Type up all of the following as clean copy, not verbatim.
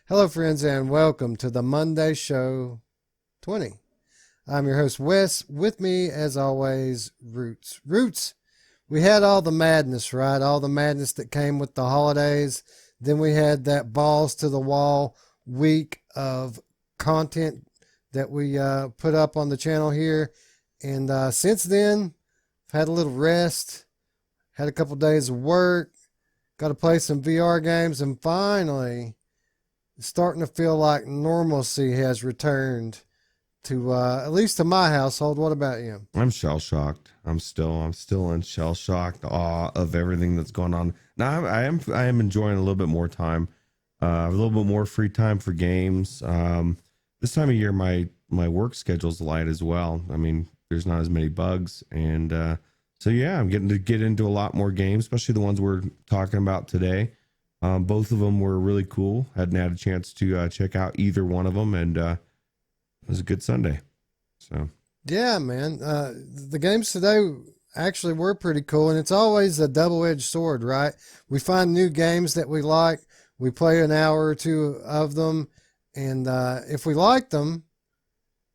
Hello, friends, and welcome to the Monday Show 20. I'm your host, Wes. With me, as always, Ruuts. Ruuts, we had all the madness, right? All the madness that came with the holidays. Then we had that balls to the wall week of content that we put up on the channel here. And since then, I've had a little rest, had a couple days of work, got to play some VR games, and finally starting to feel like normalcy has returned to at least to my household. What about you? I'm shell shocked. I'm still in shell shocked awe of everything that's going on. Now I am enjoying a little bit more time, a little bit more free time for games. This time of year, my work schedule's light as well. I mean, there's not as many bugs, and so yeah, I'm getting to get into a lot more games, especially the ones we're talking about today. Both of them were really cool. Hadn't had a chance to check out either one of them, and it was a good Sunday. So Yeah, man. The games today actually were pretty cool, and it's always a double-edged sword, right? We find new games that we like. We play an hour or two of them, and if we like them,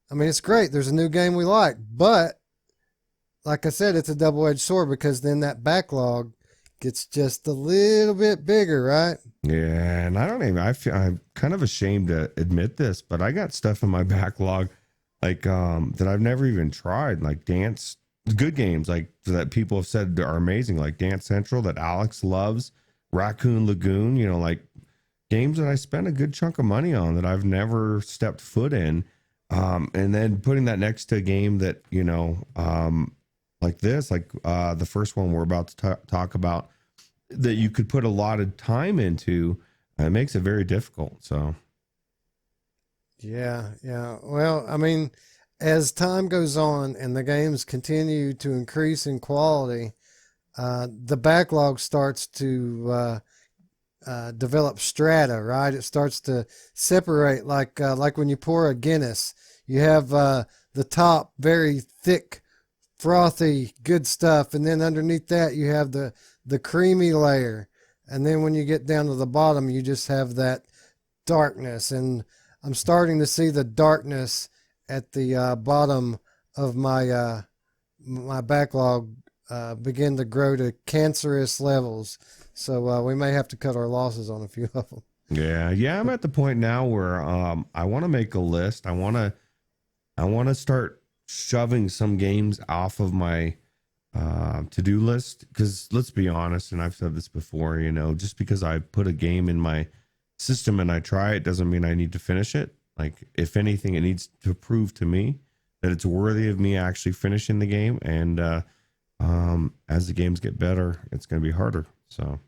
I mean, it's great. There's a new game we like, but like I said, it's a double-edged sword because then that backlog gets just a little bit bigger, right? yeah, and I don't even. I'm kind of ashamed to admit this, but I got stuff in my backlog like that I've never even tried, like dance good games like that people have said are amazing, like Dance Central that Alex loves, Raccoon Lagoon, like games that I spent a good chunk of money on that I've never stepped foot in. And then putting that next to a game that, like this, like the first one we're about to talk about, that you could put a lot of time into, it makes it very difficult. So Yeah, yeah. Well, I mean, as time goes on and the games continue to increase in quality, the backlog starts to develop strata, right? It starts to separate, like when you pour a Guinness, you have the top very thick, frothy, good stuff, and then underneath that you have the creamy layer, and then when you get down to the bottom, you just have that darkness. And I'm starting to see the darkness at the bottom of my backlog begin to grow to cancerous levels. So we may have to cut our losses on a few of them. yeah, I'm at the point now where I want to make a list. I want to start shoving some games off of my to-do list, because let's be honest, and I've said this before, just because I put a game in my system and I try it doesn't mean I need to finish it. Like, if anything, it needs to prove to me that it's worthy of me actually finishing the game. And as the games get better, it's going to be harder. So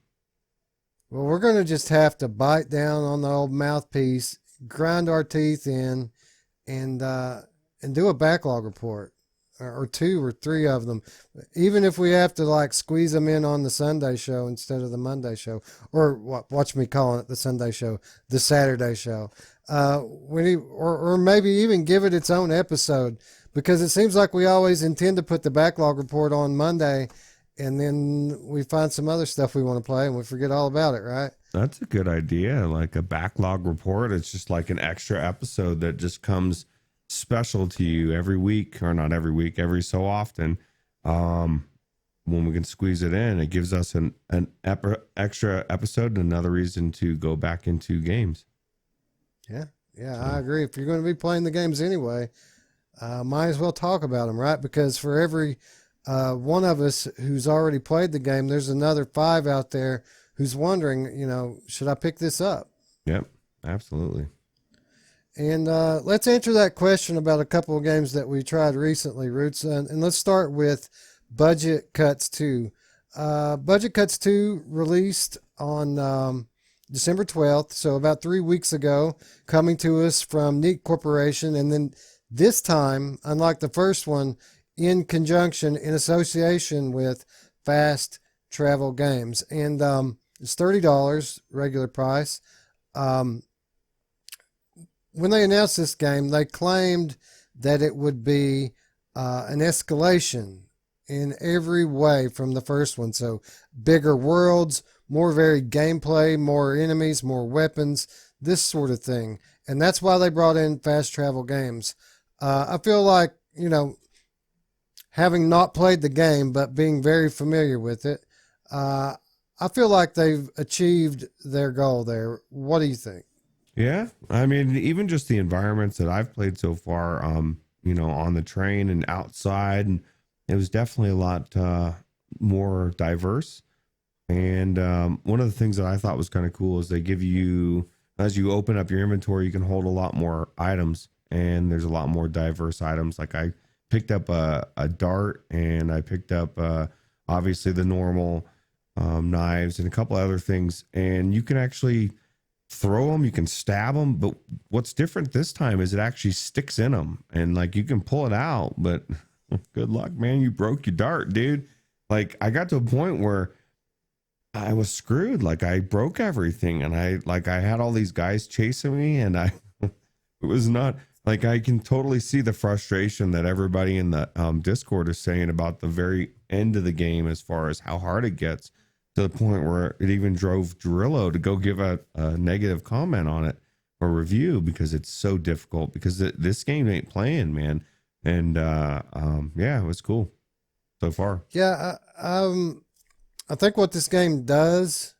Well, we're going to just have to bite down on the old mouthpiece, grind our teeth in, and do a backlog report, or two or three of them, even if we have to like squeeze them in on the Sunday show instead of the Monday show, or watch me calling it the Sunday show, the Saturday show. Or maybe even give it its own episode, because it seems like we always intend to put the backlog report on Monday, and then we find some other stuff we want to play and we forget all about it, right? that's a good idea. Like a backlog report. It's just like an extra episode that just comes special to you every week, or not every week, every so often. When we can squeeze it in, it gives us an extra episode and another reason to go back into games. Yeah, yeah, I So, agree. If you're going to be playing the games anyway, might as well talk about them, right? Because for every one of us who's already played the game, there's another five out there who's wondering, should I pick this up? yep, absolutely. And let's answer that question about a couple of games that we tried recently, Roots. And let's start with Budget Cuts 2. Budget Cuts 2 released on December 12th, so about 3 weeks ago, coming to us from Neat Corporation. And then this time, unlike the first one, in conjunction, in association with Fast Travel Games. And it's $30 regular price. When they announced this game, they claimed that it would be an escalation in every way from the first one. So bigger worlds, more varied gameplay, more enemies, more weapons, this sort of thing. And that's why they brought in fast travel games. I feel like, having not played the game but being very familiar with it, I feel like they've achieved their goal there. What do you think? Yeah, I mean, even just the environments that I've played so far, on the train and outside, and it was definitely a lot more diverse. And one of the things that I thought was kind of cool is they give you, as you open up your inventory, you can hold a lot more items, and there's a lot more diverse items. Like I picked up a dart, and I picked up obviously the normal knives and a couple other things, and you can actually throw them, you can stab them, but what's different this time is it actually sticks in them, and like you can pull it out, but good luck, man, you broke your dart, dude. Like I got to a point where I was screwed. Like I broke everything, and I had all these guys chasing me, and it was not like, I can totally see the frustration that everybody in the Discord is saying about the very end of the game as far as how hard it gets, to the point where it even drove Drillo to go give a negative comment on it or review, because it's so difficult, because this game ain't playing, man. And yeah, it was cool so far. Yeah, I think what this game does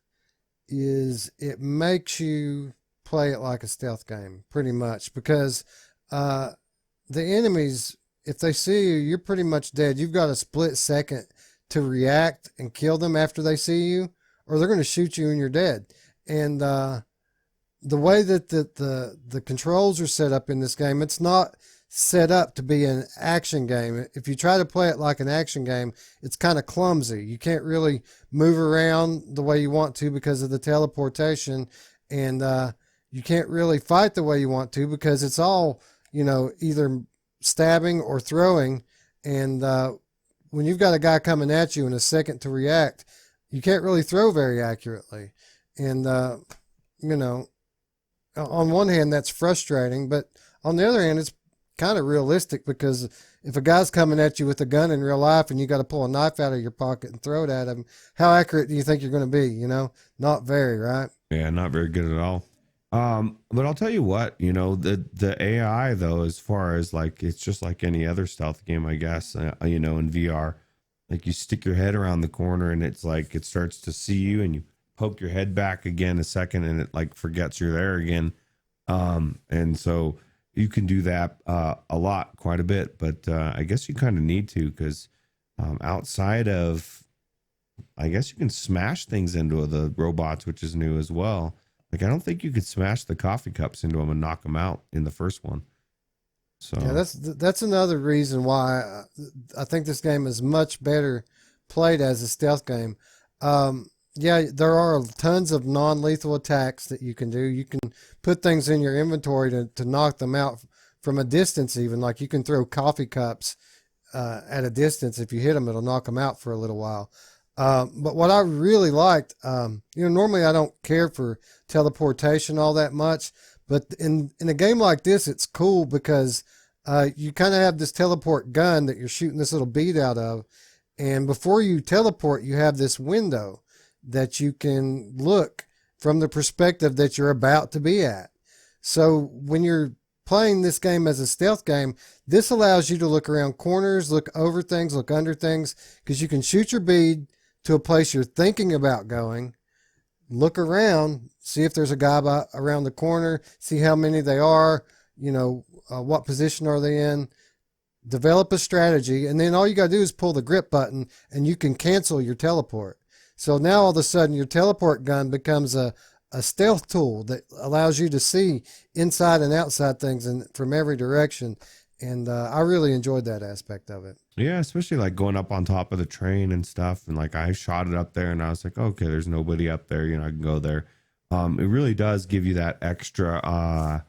is it makes you play it like a stealth game, pretty much, because the enemies, if they see you, you're pretty much dead. You've got a split second to react and kill them after they see you, or they're going to shoot you and you're dead. And the way that the controls are set up in this game, it's not set up to be an action game. If you try to play it like an action game, it's kind of clumsy. You can't really move around the way you want to because of the teleportation, and you can't really fight the way you want to because it's all, either stabbing or throwing. And when you've got a guy coming at you in a second to react, you can't really throw very accurately. And, on one hand, that's frustrating, but on the other hand, it's kind of realistic, because if a guy's coming at you with a gun in real life and you got to pull a knife out of your pocket and throw it at him, how accurate do you think you're going to be? Not very, right? Yeah, not very good at all. But I'll tell you what, the AI though, as far as like, it's just like any other stealth game, I guess, in VR, like you stick your head around the corner and it's like, it starts to see you, and you poke your head back again a second, and it like forgets you're there again. And so you can do that quite a bit, but I guess you kind of need to, because outside of, I guess you can smash things into the robots, which is new as well. Like I don't think you could smash the coffee cups into them and knock them out in the first one. So yeah, that's another reason why I think this game is much better played as a stealth game. Yeah, there are tons of non-lethal attacks that you can do. You can put things in your inventory to knock them out from a distance, even. Like you can throw coffee cups at a distance. If you hit them, it'll knock them out for a little while. But what I really liked, normally I don't care for teleportation all that much, but in a game like this, it's cool because you kind of have this teleport gun that you're shooting this little bead out of. And before you teleport, you have this window that you can look from the perspective that you're about to be at. So when you're playing this game as a stealth game, this allows you to look around corners, look over things, look under things, because you can shoot your bead to a place you're thinking about going, look around, see if there's a guy around the corner, see how many they are, what position are they in, develop a strategy, and then all you got to do is pull the grip button and you can cancel your teleport. So now all of a sudden your teleport gun becomes a stealth tool that allows you to see inside and outside things and from every direction. And I really enjoyed that aspect of it. yeah, especially like going up on top of the train and stuff. And like I shot it up there and I was like, okay, there's nobody up there. I can go there. It really does give you that extra,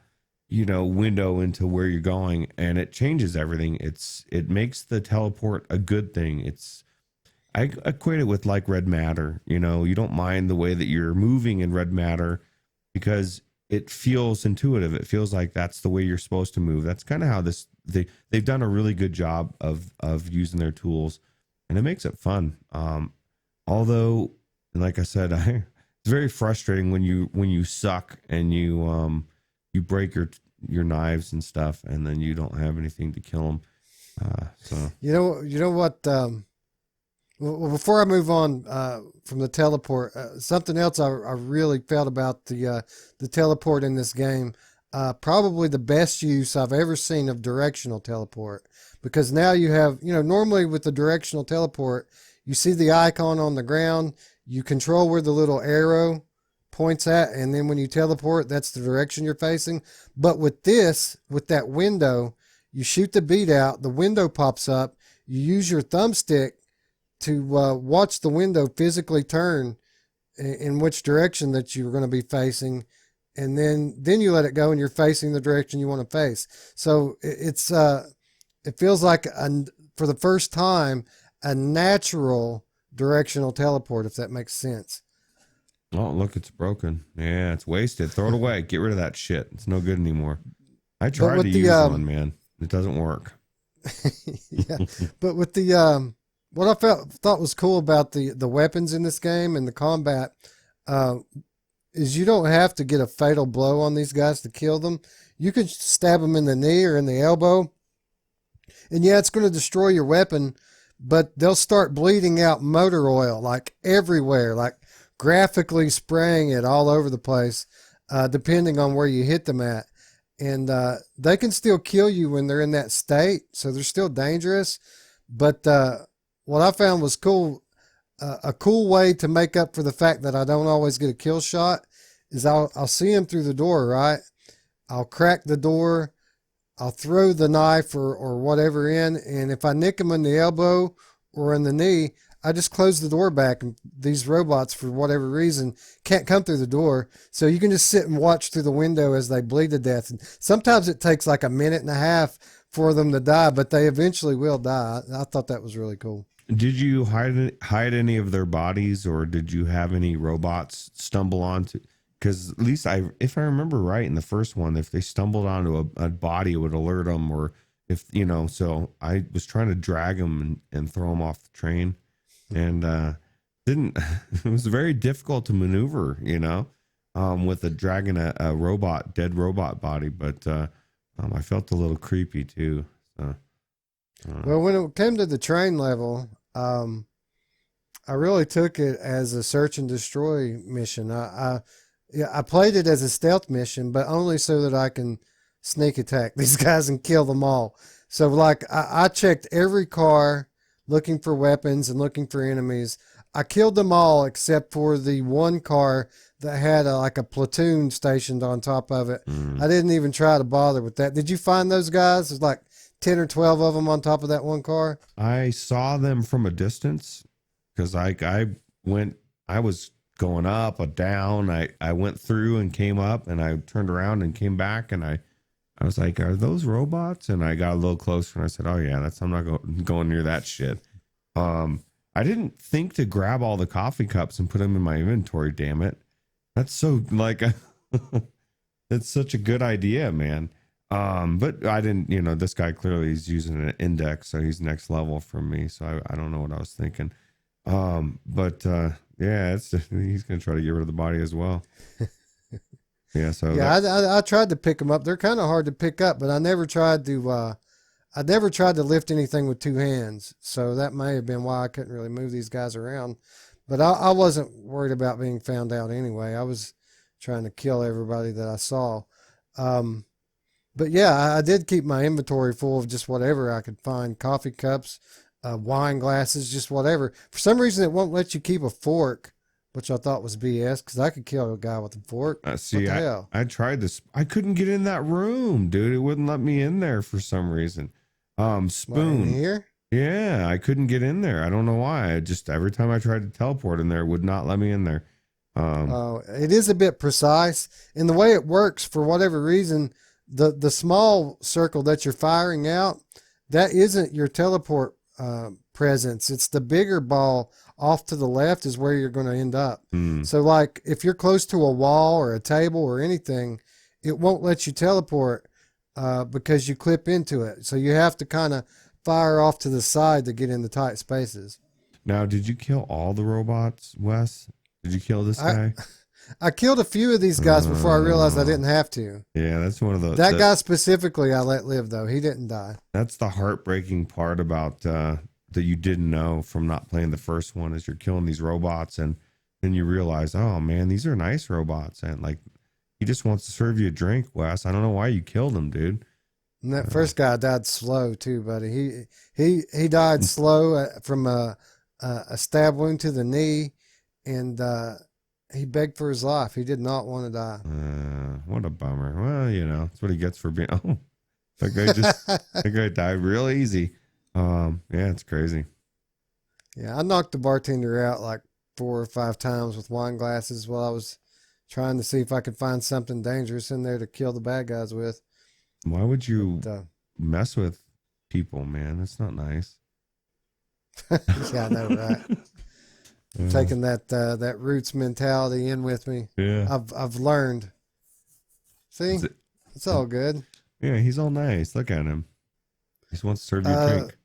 window into where you're going, and it changes everything. It makes the teleport a good thing. I equate it with like red matter. You don't mind the way that you're moving in red matter because it feels intuitive. It feels like that's the way you're supposed to move. That's kind of how they've done a really good job of using their tools, and it makes it fun. Although And like I said, it's very frustrating when you suck and you break your knives and stuff, and then you don't have anything to kill them. So You know what? Well, before I move on from the teleport, something else I really felt about the teleport in this game, probably the best use I've ever seen of directional teleport, because now you have, normally with the directional teleport, you see the icon on the ground, you control where the little arrow points at, and then when you teleport, that's the direction you're facing. But with this, with that window, you shoot the beat out, the window pops up, you use your thumbstick to watch the window physically turn in which direction that you're going to be facing, and then you let it go and you're facing the direction you want to face. So it feels like for the first time a natural directional teleport, if that makes sense. oh look, it's broken. Yeah, it's wasted. Throw it away. Get rid of that shit. It's no good anymore. I tried to use one, man. It doesn't work. Yeah, but with the what I thought was cool about the weapons in this game and the combat is you don't have to get a fatal blow on these guys to kill them. You can stab them in the knee or in the elbow, and yeah, it's going to destroy your weapon, but they'll start bleeding out motor oil like everywhere, like graphically spraying it all over the place, depending on where you hit them at. And they can still kill you when they're in that state, so they're still dangerous. But what I found was cool, a cool way to make up for the fact that I don't always get a kill shot is I'll see them through the door, right? I'll crack the door, I'll throw the knife or whatever in, and if I nick them in the elbow or in the knee, I just close the door back, and these robots, for whatever reason, can't come through the door. So you can just sit and watch through the window as they bleed to death. And sometimes it takes like a minute and a half for them to die, but they eventually will die. I thought that was really cool. Did you hide any of their bodies, or did you have any robots stumble onto? Because at least if I remember right in the first one, if they stumbled onto a body, it would alert them, or if So I was trying to drag them and throw them off the train, and didn't. It was very difficult to maneuver, with dragging a dead robot body, but I felt a little creepy too. So. Well, when it came to the train level, I really took it as a search and destroy mission. I played it as a stealth mission, but only so that I can sneak attack these guys and kill them all. So like I checked every car looking for weapons and looking for enemies. I killed them all except for the one car that had like a platoon stationed on top of it. I didn't even try to bother with that. Did you find those guys? There's like 10 or 12 of them on top of that one car. I saw them from a distance because I was going up or down. I went through and came up, and I turned around and came back, and I was like, are those robots? And I got a little closer and I said, oh yeah, I'm not going near that shit. I didn't think to grab all the coffee cups and put them in my inventory. Damn it. That's so like, it's such a good idea, man. But I didn't, this guy clearly is using an index, so he's next level from me. So I don't know what I was thinking. But yeah, he's going to try to get rid of the body as well. Yeah. So yeah, I tried to pick them up. They're kind of hard to pick up, but I never tried to lift anything with two hands. So that may have been why I couldn't really move these guys around, but I wasn't worried about being found out anyway. I was trying to kill everybody that I saw. But yeah, I did keep my inventory full of just whatever I could find. Coffee cups, wine glasses, just whatever. For some reason, it won't let you keep a fork, which I thought was BS because I could kill a guy with a fork. See, what the hell? I tried this. I couldn't get in that room, dude. It wouldn't let me in there for some reason. Spoon. What, in here? Yeah, I couldn't get in there. I don't know why. Every time I tried to teleport in there, it would not let me in there. It is a bit precise. And the way it works, for whatever reason, the small circle that you're firing out, that isn't your teleport presence. It's the bigger ball off to the left is where you're going to end up. So like if you're close to a wall or a table or anything, it won't let you teleport because you clip into it. So you have to kind of fire off to the side to get in the tight spaces. Now, did you kill all the robots, Wes? Did you kill this I guy? I killed a few of these guys before I realized I Uh, didn't have to. yeah, that's one of That guy specifically, I let live though. He didn't die. that's the heartbreaking part about that you didn't know from not playing the first one is you're killing these robots and then you realize, oh man, these are nice robots and like he just wants to serve you a drink, Wes. I don't know why you killed him, dude. And that first guy died slow too, buddy. He died slow from a stab wound to the knee, and he begged for his life. He did not want to die. What a bummer. Well, you know, that's what he gets for being. Oh, that guy died real easy. Yeah, it's crazy. Yeah, I knocked the bartender out like 4 or 5 times with wine glasses while I was trying to see if I could find something dangerous in there to kill the bad guys with. Why would you But, mess with people, man? That's not nice. yeah, I know, right? Taking that Ruuts mentality in with me. Yeah. I've learned. See, it's all good. Yeah, he's all nice. Look at him. He just wants to serve you a drink.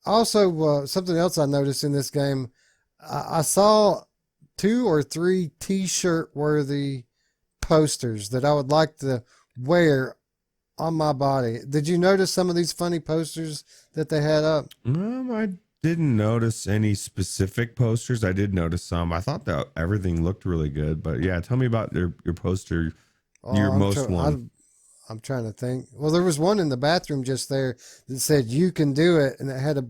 Also, something else I noticed in this game, I saw 2 or 3 T-shirt worthy posters that I would like to wear on my body. Did you notice some of these funny posters that they had up? I didn't notice any specific posters. I did notice some. I thought that everything looked really good. But yeah, tell me about your poster, your most one. I'm trying to think. Well, there was one in the bathroom just there that said "You can do it," and it had a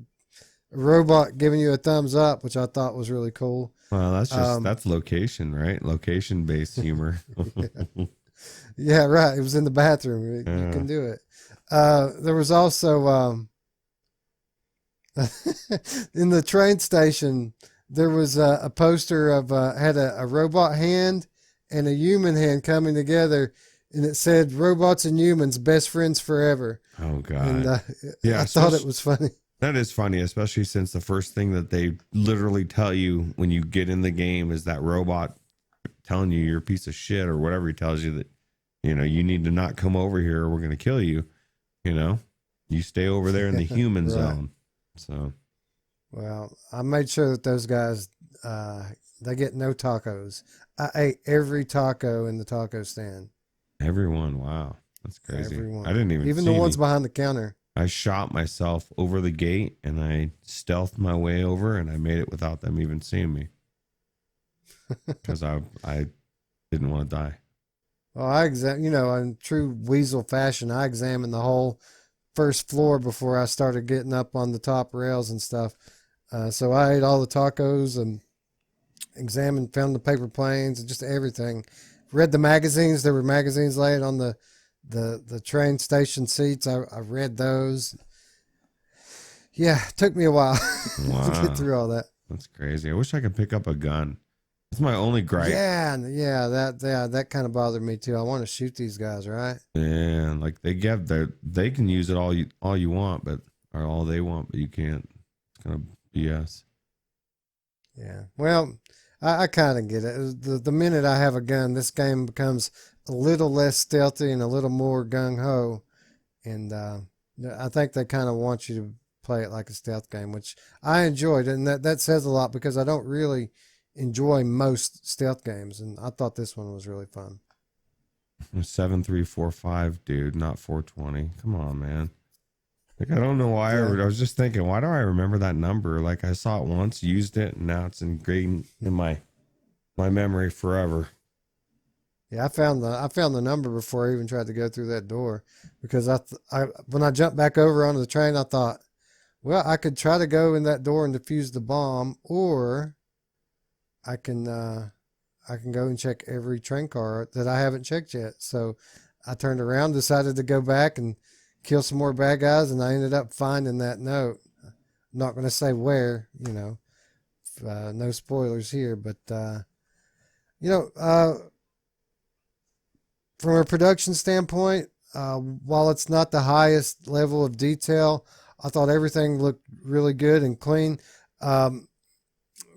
robot giving you a thumbs up, which I thought was really cool. Well, that's just that's location, right? Location based humor. Yeah, right. It was in the bathroom. You can do it. There was also in the train station. There was a poster of had a robot hand and a human hand coming together, and it said "Robots and humans, best friends forever." Oh God! And yeah, I thought it was funny. That is funny, especially since the first thing that they literally tell you when you get in the game is that robot telling you you're a piece of shit or whatever he tells you that, you know, you need to not come over here or we're going to kill you. You know, you stay over there in the human Right. zone. So, well, I made sure that those guys, they get no tacos. I ate every taco in the taco stand. everyone, wow, that's crazy. Everyone. I didn't even the see ones any. behind the counter. I shot myself over the gate and I stealthed my way over and I made it without them even seeing me because I didn't want to die. Well, in true weasel fashion, I examined the whole first floor before I started getting up on the top rails and stuff. So I ate all the tacos and found the paper planes and just everything. Read the magazines. There were magazines laid on the train station seats. I read those. Yeah, it took me a while Wow. to get through all that. That's crazy. I wish I could pick up a gun. That's my only gripe. Yeah, that kind of bothered me too. I want to shoot these guys, right? Yeah, like they can use it all you want, but or all they want, but you can't. It's kind of BS. Yeah. Well, I kind of get it. The minute I have a gun, this game becomes a little less stealthy and a little more gung ho, and I think they kind of want you to play it like a stealth game, which I enjoyed, and that says a lot because I don't really enjoy most stealth games, and I thought this one was really fun. 7345, dude, not 420. Come on, man. Like I don't know why. Yeah. I was just thinking, why do I remember that number? Like I saw it once, used it, and now it's ingrained in my memory forever. Yeah, I found the number before I even tried to go through that door because when I jumped back over onto the train, I thought, well, I could try to go in that door and defuse the bomb, or I can go and check every train car that I haven't checked yet. So I turned around, decided to go back and kill some more bad guys, and I ended up finding that note. I'm not going to say where, no spoilers here, but from a production standpoint, while it's not the highest level of detail, I thought everything looked really good and clean.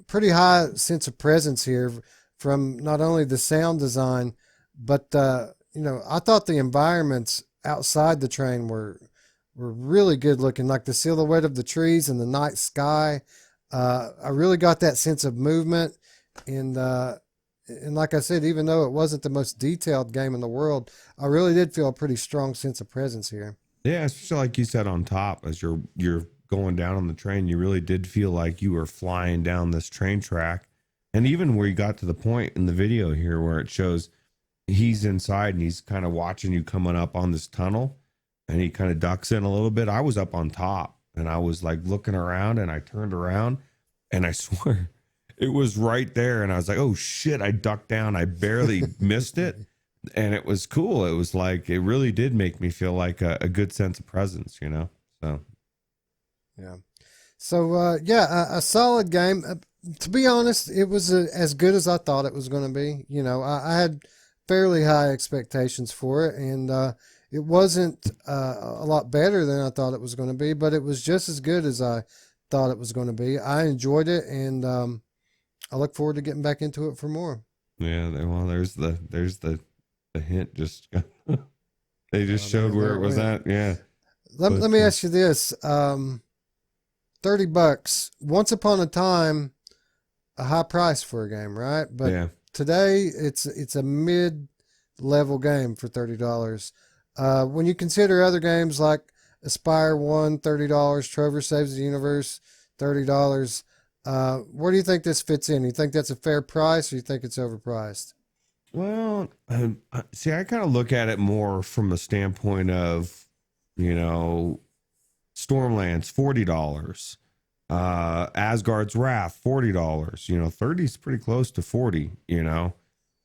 Pretty high sense of presence here from not only the sound design, but I thought the environments outside the train were really good looking, like the silhouette of the trees and the night sky. I really got that sense of movement, and like I said, even though it wasn't the most detailed game in the world, I really did feel a pretty strong sense of presence here. Yeah, especially like you said on top as you're going down on the train, you really did feel like you were flying down this train track. And even where you got to the point in the video here where it shows he's inside and he's kind of watching you coming up on this tunnel and he kind of ducks in a little bit. I was up on top and I was like looking around and I turned around and I swear it was right there. And I was like, oh shit, I ducked down. I barely missed it. And it was cool. It was like, it really did make me feel like a good sense of presence, you know? So, Yeah. So, yeah, a solid game. To be honest, it was as good as I thought it was going to be. You know, I had fairly high expectations for it, and it wasn't a lot better than I thought it was going to be, but it was just as good as I thought it was going to be. I enjoyed it, and I look forward to getting back into it for more. yeah, well, there's the hint. Just they just showed where it was at. Yeah. Let me ask you this: $30. Once upon a time, a high price for a game, right? But yeah. today, it's a mid-level game for $30. When you consider other games like Aspire One, $30, Trover Saves the Universe, $30. Where do you think this fits in? You think that's a fair price, or you think it's overpriced? Well, see, I kind of look at it more from a standpoint of, you know, Stormlands, $40. Asgard's Wrath, $40. You know, 30 is pretty close to 40, you know.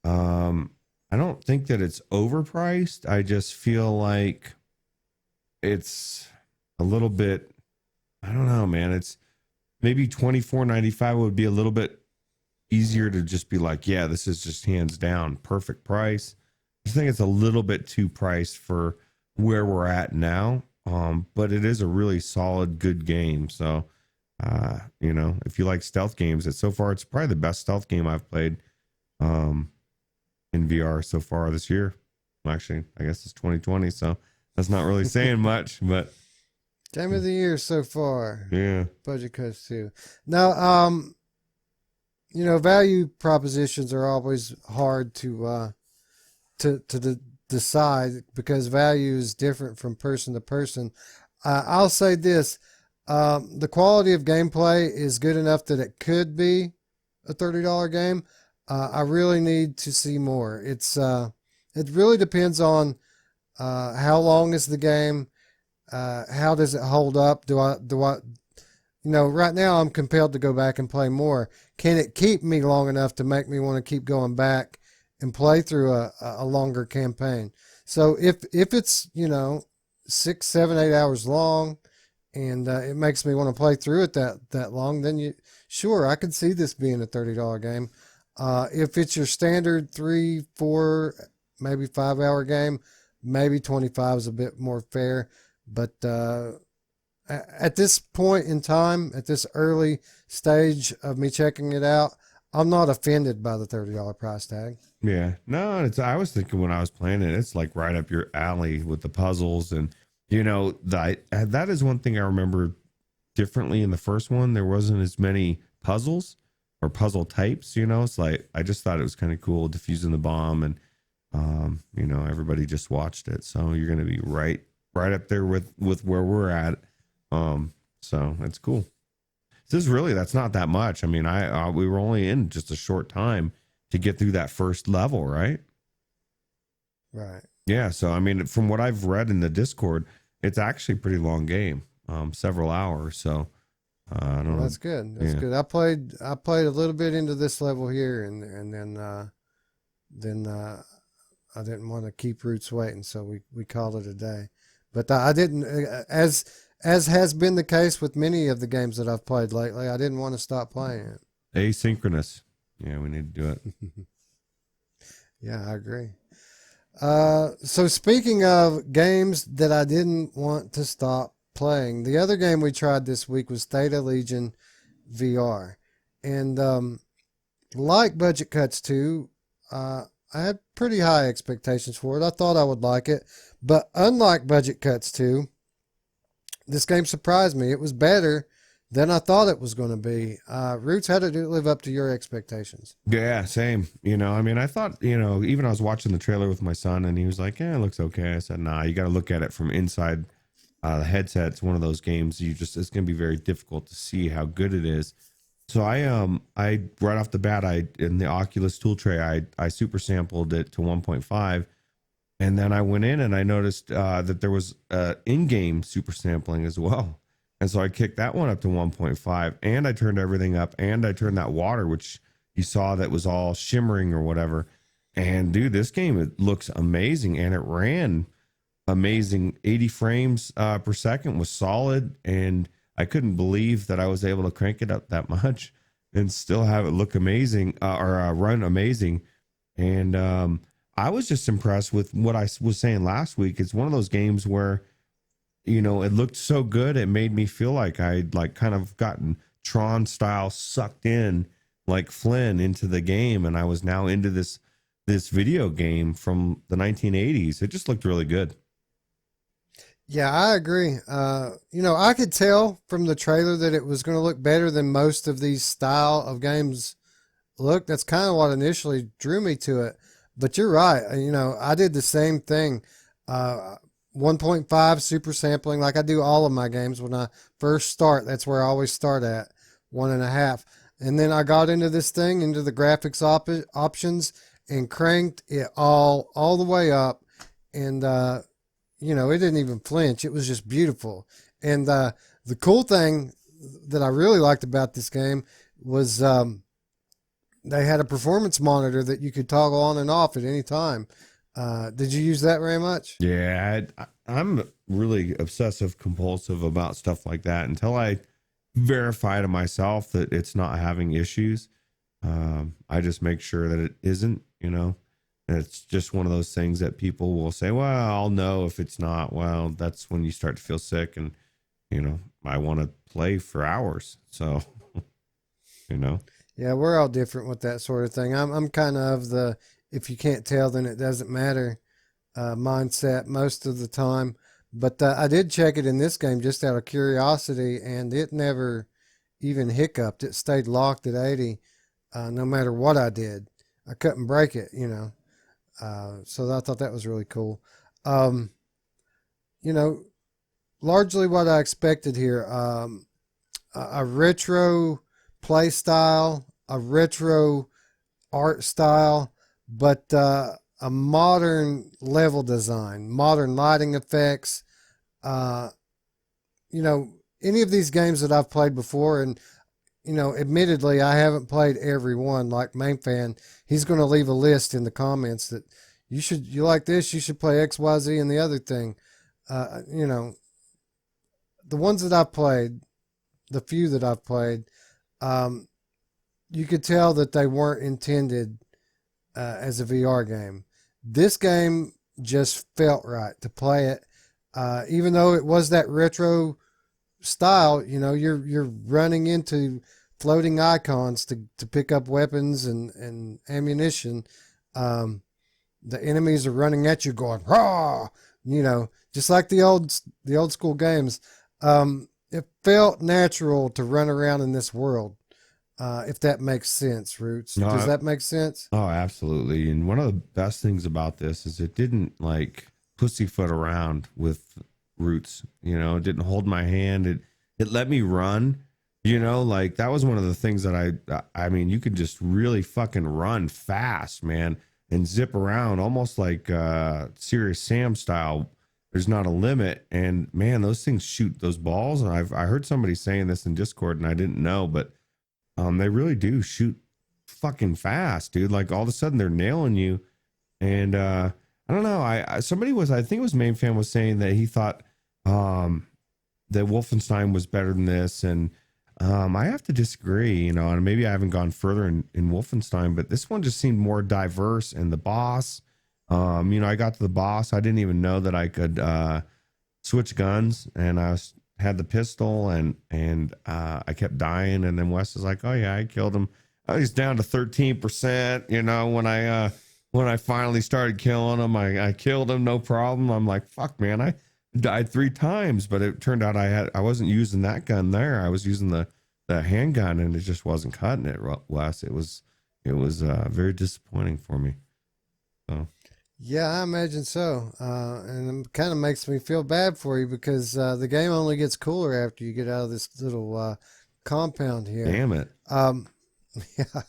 I don't think that it's overpriced. I just feel like it's a little bit, I don't know, man. It's maybe $24.95 would be a little bit easier to just be like, yeah, this is just hands down perfect price. I think it's a little bit too priced for where we're at now. But it is a really solid, good game. So, you know, if you like stealth games, so far it's probably the best stealth game I've played in VR so far this year. Well, actually, I guess it's 2020, so that's not really saying much, but Game of the year so far. yeah. Budget cuts too. Now, you know, value propositions are always hard to decide because value is different from person to person. I'll say this: the quality of gameplay is good enough that it could be a $30 game. I really need to see more. It really depends on how long is the game, how does it hold up? Do I you know, right now I'm compelled to go back and play more. Can it keep me long enough to make me want to keep going back and play through a longer campaign? So if it's, you know, 6, 7, 8 hours long and it makes me want to play through it that long, then sure, I could see this being a $30 game. If it's your standard 3, 4, maybe 5 hour game, maybe 25 is a bit more fair. But at this point in time, at this early stage of me checking it out, I'm not offended by the $30 price tag. Yeah, no, I was thinking when I was playing it, it's like right up your alley with the puzzles. And, you know, that is one thing I remember differently in the first one. There wasn't as many puzzles or puzzle types, you know. It's like, I just thought it was kind of cool defusing the bomb and, you know, everybody just watched it. So you're going to be right up there with where we're at. So it's cool. That's not that much. I mean, we were only in just a short time to get through that first level, right? Right. Yeah. So, I mean, from what I've read in the Discord, it's actually a pretty long game, several hours. So, I don't know. That's good. That's good. I played a little bit into this level here, and then I didn't want to keep Ruuts waiting, so we called it a day. But I didn't, as has been the case with many of the games that I've played lately, I didn't want to stop playing it. Asynchronous. Yeah, we need to do it. Yeah, I agree. So speaking of games that I didn't want to stop playing, the other game we tried this week was Theta Legion VR. And like Budget Cuts 2, I had pretty high expectations for it. I thought I would like it. But unlike Budget Cuts 2, this game surprised me. It was better than I thought it was going to be. Roots, how did it live up to your expectations? Yeah, same. I mean, I thought, even I was watching the trailer with my son and he was like, yeah, it looks okay. I said, nah, you got to look at it from inside the headset. It's one of those games it's going to be very difficult to see how good it is. So I right off the bat, in the Oculus tool tray, I super sampled it to 1.5. And then I went in and I noticed that there was in-game super sampling as well. And so I kicked that one up to 1.5 and I turned everything up and I turned that water, which you saw that was all shimmering or whatever. And dude, this game, it looks amazing and it ran amazing. 80 frames per second was solid. And I couldn't believe that I was able to crank it up that much and still have it look amazing or run amazing. And I was just impressed with what I was saying last week. It's one of those games where, it looked so good. It made me feel like I'd kind of gotten Tron style sucked in like Flynn into the game. And I was now into this video game from the 1980s. It just looked really good. Yeah, I agree. I could tell from the trailer that it was going to look better than most of these style of games look. That's kind of what initially drew me to it. But you're right. I did the same thing. 1.5 super sampling, like I do all of my games when I first start. That's where I always start at 1.5. And then I got into this thing, into the graphics options, and cranked it all the way up. And, it didn't even flinch. It was just beautiful. And the cool thing that I really liked about this game was they had a performance monitor that you could toggle on and off at any time. Did you use that very much? Yeah, I'm really obsessive compulsive about stuff like that until I verify to myself that it's not having issues. I just make sure that it isn't, it's just one of those things that people will say, well, I'll know if it's not. Well, that's when you start to feel sick and, I want to play for hours. So, Yeah, we're all different with that sort of thing. I'm kind of the if you can't tell, then it doesn't matter mindset most of the time. But I did check it in this game just out of curiosity, and it never even hiccuped. It stayed locked at 80 no matter what I did. I couldn't break it, so I thought that was really cool. Um, you know, Largely what I expected here. A retro play style, a retro art style, but a modern level design, modern lighting effects. Uh, Any of these games that I've played before, and admittedly, I haven't played every one. Like Mamefan, he's going to leave a list in the comments that you like this, you should play X, Y, Z, and the other thing. Uh, you know, the ones that I've played, the few that I've played, um, you could tell that they weren't intended as a VR game. This game just felt right to play it, even though it was that retro style. You're running into floating icons to pick up weapons and ammunition. The enemies are running at you, going raw. Just like the old school games. It felt natural to run around in this world. If that makes sense, Roots. No, Does that make sense? oh, absolutely. And one of the best things about this is it didn't like pussyfoot around with Roots. It didn't hold my hand. It let me run. Like that was one of the things that I mean, you could just really fucking run fast, man, and zip around almost like Serious Sam style. There's not a limit, and man, those things shoot those balls. And I heard somebody saying this in Discord, and I didn't know, but they really do shoot fucking fast, dude. Like all of a sudden they're nailing you. And I don't know. I think it was Mamefan was saying that he thought that Wolfenstein was better than this, and I have to disagree. And maybe I haven't gone further in Wolfenstein, but this one just seemed more diverse. And the boss, I got to the boss. I didn't even know that I could switch guns, and had the pistol, and I kept dying. And then Wes was like, "Oh yeah, I killed him. I was down to 13%. When I finally started killing him, I killed him, no problem." I'm like, "Fuck, man, died 3 times, but it turned out I wasn't using that gun there. I was using the handgun, and it just wasn't cutting it, Wes. It was very disappointing for me. So Yeah, I imagine so. And it kind of makes me feel bad for you because the game only gets cooler after you get out of this little compound here. damn it. Um, yeah,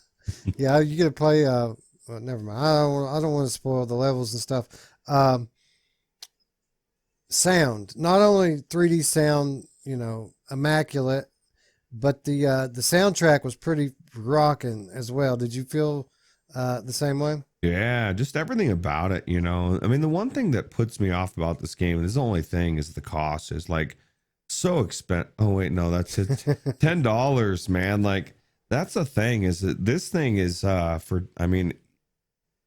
yeah, you get to play. Well, never mind. I don't want to spoil the levels and stuff. Sound, not only 3D sound, immaculate, but the soundtrack was pretty rocking as well. Did you feel the same way? Yeah, just everything about it, I mean, the one thing that puts me off about this game, and this is the only thing, is the cost is like so expensive. Oh wait, no, that's it. $10, man. Like that's the thing, is that this thing is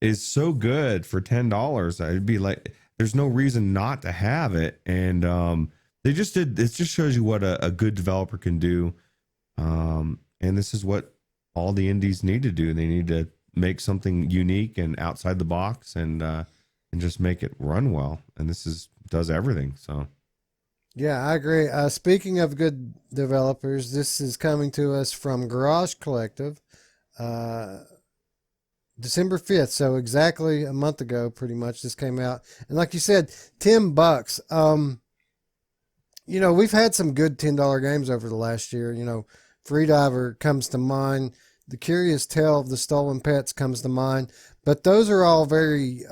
is so good for $10. I'd be like, there's no reason not to have it. And they just did, it just shows you what a good developer can do. And this is what all the indies need to do. They need to make something unique and outside the box, and just make it run well. And does everything. So Yeah, I agree. Speaking of good developers, this is coming to us from Garage Collective, December 5th. So exactly a month ago, pretty much, this came out. And like you said, $10. We've had some good $10 games over the last year. Freediver comes to mind. The Curious Tale of the Stolen Pets comes to mind. But those are all very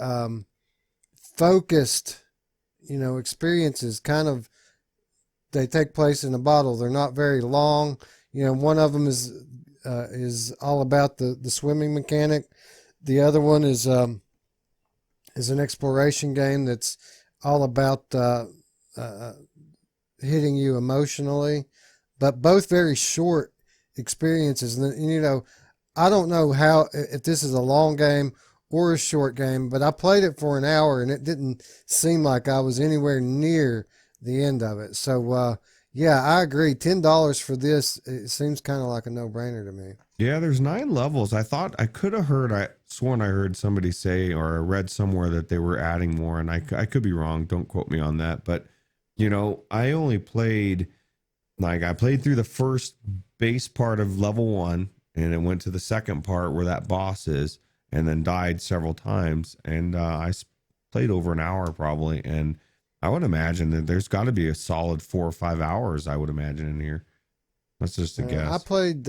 focused, experiences. Kind of, they take place in a bottle. They're not very long. One of them is all about the swimming mechanic. The other one is an exploration game that's all about hitting you emotionally, but both very short experiences. And I don't know if this is a long game or a short game, but I played it for an hour and it didn't seem like I was anywhere near the end of it. So yeah, I agree. $10 for this, it seems kind of like a no-brainer to me. yeah, there's 9 levels. I thought I could have sworn I heard somebody say, or I read somewhere that they were adding more, and I could be wrong. Don't quote me on that. But, I only played, I played through the first base part of level 1, and it went to the second part where that boss is, and then died several times. And played over an hour probably. And I would imagine that there's got to be a solid 4 or 5 hours, I would imagine, in here. That's just a guess. I played,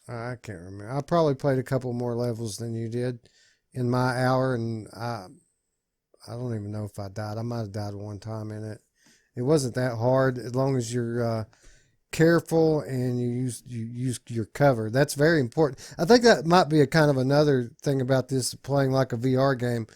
I can't remember. I probably played a couple more levels than you did in my hour, and I don't even know if I died. I might have died one time in it. It wasn't that hard as long as you're careful and you use your cover. That's very important. I think that might be a kind of another thing about this playing like a VR game.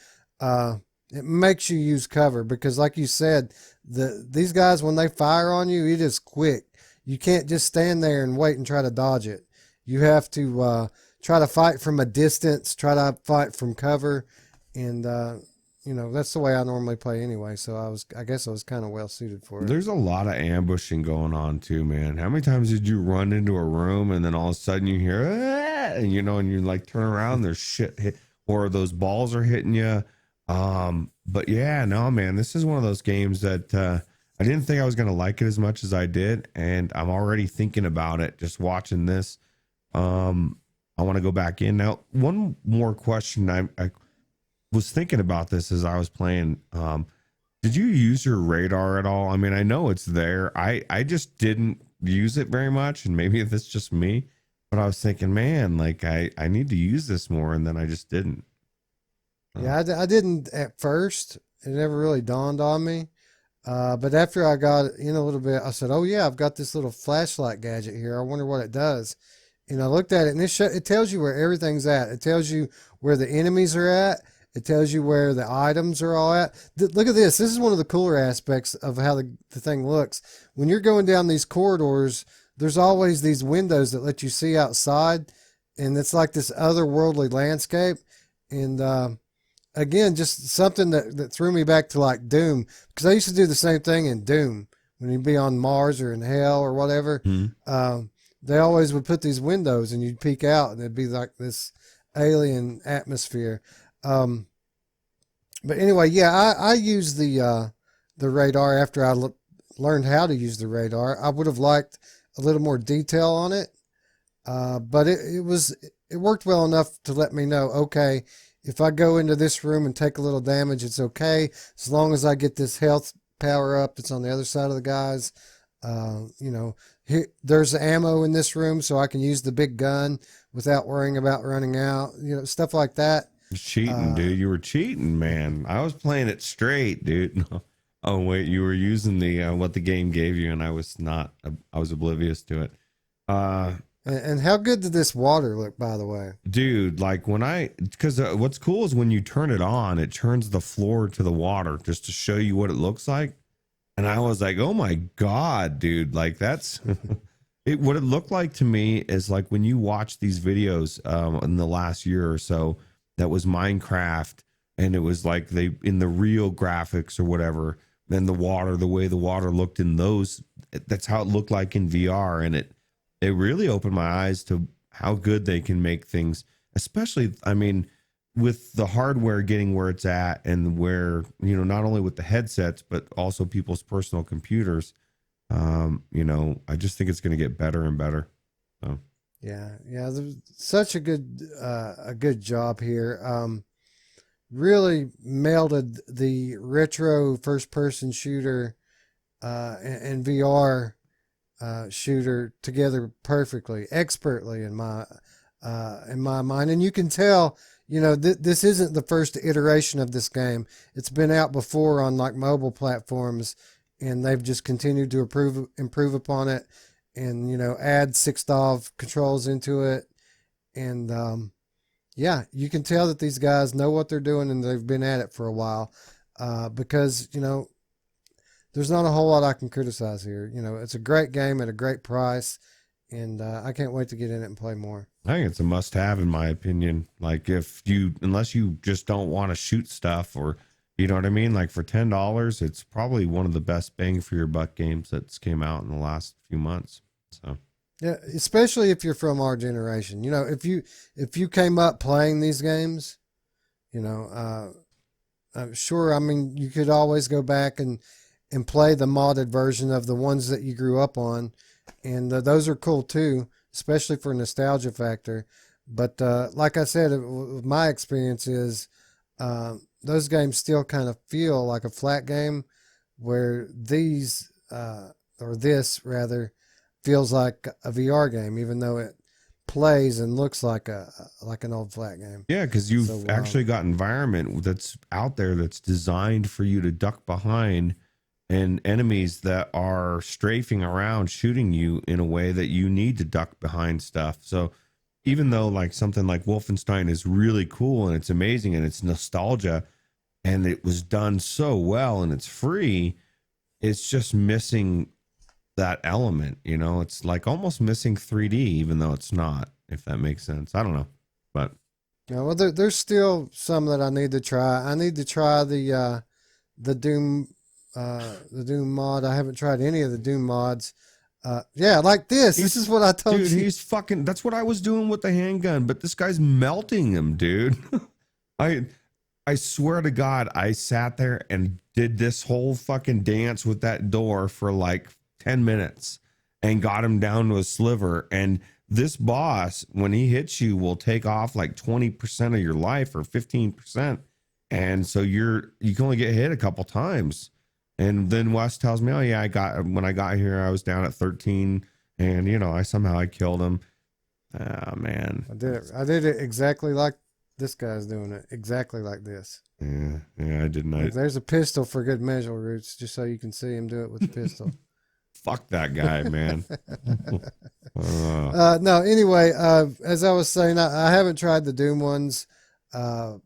It makes you use cover because, like you said, these guys, when they fire on you, it is quick. You can't just stand there and wait and try to dodge it. You have to try to fight from a distance, try to fight from cover, and that's the way I normally play anyway. So I guess I was kind of well suited for it. There's a lot of ambushing going on too, man. How many times did you run into a room and then all of a sudden you hear, ah, and and you like turn around, there's shit hit, or those balls are hitting you. But yeah, no, man, this is one of those games that I didn't think I was gonna like it as much as I did, and I'm already thinking about it just watching this. I want to go back in now. One more question. I was thinking about this as I was playing. Did you use your radar at all? I mean, I know it's there. I just didn't use it very much, and maybe if it's just me, but I was thinking, man, like I need to use this more, and then I just didn't. Yeah, I didn't at first. It never really dawned on me. But after I got in a little bit, I said, oh yeah, I've got this little flashlight gadget here. I wonder what it does. And I looked at it, and it tells you where everything's at. It tells you where the enemies are at. It tells you where the items are all at. Look at this. This is one of the cooler aspects of how the thing looks. When you're going down these corridors, there's always these windows that let you see outside, and it's like this otherworldly landscape. And again, just something that threw me back to like Doom, because I used to do the same thing in Doom when you'd be on Mars or in hell or whatever. Mm-hmm. They always would put these windows and you'd peek out and it'd be like this alien atmosphere. But anyway, yeah, I use the the radar after I learned how to use the radar. I would have liked a little more detail on it, but it worked well enough to let me know, okay, if I go into this room and take a little damage, it's okay as long as I get this health power up that's on the other side of the guys. You know, there's ammo in this room, so I can use the big gun without worrying about running out. You know, stuff like that. Cheating, dude. You were cheating, man. I was playing it straight, dude. Oh wait, you were using the what the game gave you, and I was not. I was oblivious to it. And how good did this water look, by the way? Dude, like because what's cool is when you turn it on, it turns the floor to the water just to show you what it looks like. And I was like, oh my God, dude, like that's it. What it looked like to me is like when you watch these videos in the last year or so, that was Minecraft, and it was like they in the real graphics or whatever, then the way the water looked in those, that's how it looked like in VR. And it really opened my eyes to how good they can make things, especially, I mean, with the hardware getting where it's at, and where, you know, not only with the headsets, but also people's personal computers, you know, I just think it's going to get better and better. So. Yeah. There's such a good job here. Really melded the retro first person shooter, and VR, shooter together perfectly, expertly in my mind. And you can tell, you know, this isn't the first iteration of this game. It's been out before on like mobile platforms, and they've just continued to improve upon it, and, you know, add 6DOV controls into it. And yeah, you can tell that these guys know what they're doing, and they've been at it for a while, because, you know, there's not a whole lot I can criticize here. You know, it's a great game at a great price, and I can't wait to get in it and play more. I think it's a must-have in my opinion. Like unless you just don't want to shoot stuff, or you know what I mean. Like for $10, it's probably one of the best bang for your buck games that's came out in the last few months. So yeah, especially if you're from our generation. You know, if you came up playing these games, you know, sure. I mean, you could always go back and play the modded version of the ones that you grew up on, and those are cool too, especially for nostalgia factor. But like I said, my experience is those games still kind of feel like a flat game, where these or this rather feels like a VR game, even though it plays and looks like an old flat game. Yeah, because you've actually got environment that's out there that's designed for you to duck behind, and enemies that are strafing around shooting you in a way that you need to duck behind stuff. So even though like something like Wolfenstein is really cool and it's amazing and it's nostalgia and it was done so well and it's free, it's just missing that element, you know. It's like almost missing 3D, even though it's not, if that makes sense. I don't know, but yeah, well, there's still some that I need to try. I need to try the Doom mod. I haven't tried any of the Doom mods. Yeah, like this. This is what I told you. Dude, he's fucking. That's what I was doing with the handgun, but this guy's melting him, dude. I swear to God, I sat there and did this whole fucking dance with that door for like 10 minutes and got him down to a sliver. And this boss, when he hits you, will take off like 20% of your life or 15%. And so you can only get hit a couple times. And then Wes tells me, oh yeah, when I got here, I was down at 13, and you know, I killed him. Oh man. I did it exactly like this guy's doing it. Exactly like this. Yeah, I didn't. There's a pistol for good measure, Ruuts, just so you can see him do it with the pistol. Fuck that guy, man. No, anyway, as I was saying, I haven't tried the Doom ones. I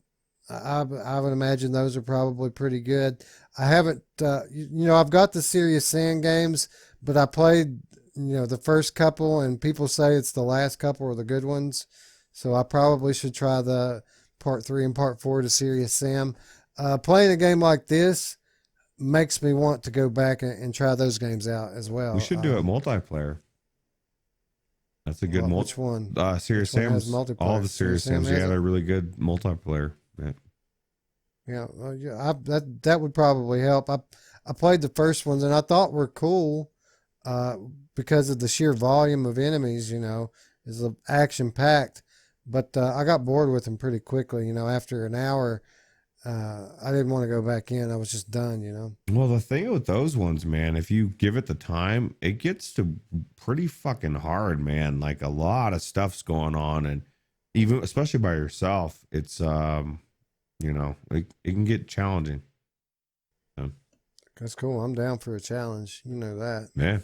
would imagine those are probably pretty good. I haven't, I've got the Serious Sam games, but I played, the first couple, and people say it's the last couple are the good ones. So I probably should try the part 3 and part 4 to Serious Sam. Playing a game like this makes me want to go back and try those games out as well. We should do it multiplayer. That's a good Which one? Serious Sam. All the Serious Sams. Yeah, they're really good multiplayer. Yeah. Yeah, that would probably help. I played the first ones and I thought were cool, uh, because of the sheer volume of enemies. Is action packed, but I got bored with them pretty quickly. After an hour, I didn't want to go back in. I was just done. Well, the thing with those ones, man, if you give it the time, it gets to pretty fucking hard, man. Like a lot of stuff's going on, and even especially by yourself, it's it can get challenging. So, That's cool. I'm down for a challenge. You know that. yeah.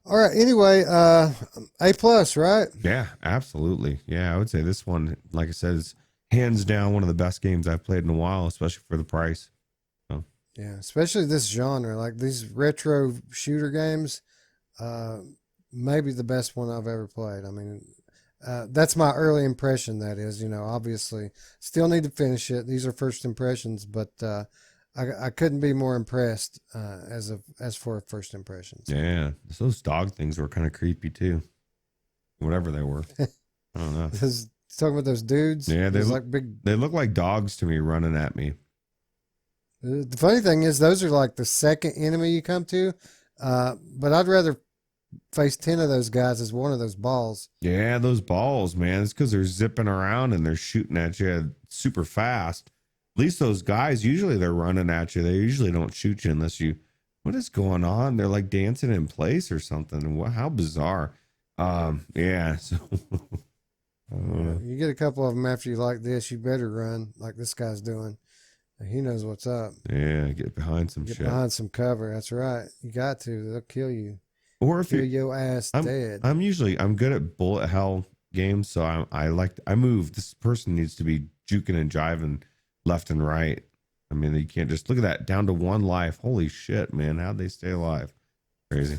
All right. Anyway, A plus, right? Yeah, absolutely. Yeah, I would say this one, like I said, is hands down one of the best games I've played in a while, especially for the price. So, Yeah, especially this genre, like these retro shooter games. Uh, Maybe the best one I've ever played. I mean, that's my early impression. That is, obviously, still need to finish it. These are first impressions, but I couldn't be more impressed as for first impressions. yeah, those dog things were kind of creepy too, whatever they were. I don't know. Talking about those dudes. Yeah, like big. they look like dogs to me running at me. The funny thing is, those are like the second enemy you come to. But I'd rather face 10 of those guys as one of those balls. Yeah, those balls, man. It's because they're zipping around and they're shooting at you super fast. At least those guys, usually they're running at you. They usually don't shoot you unless you. What is going on? They're like dancing in place or something. How bizarre. Yeah. So You get a couple of them after you like this, you better run like this guy's doing. He knows what's up. yeah, get behind some Get shit. behind some cover. That's right. You got to. They'll kill you. Or if Kill you, your ass dead. I'm good at bullet hell games, so I move. This person needs to be juking and jiving left and right. I mean, you can't just look at that down to one life. Holy shit, man! How'd they stay alive? Crazy,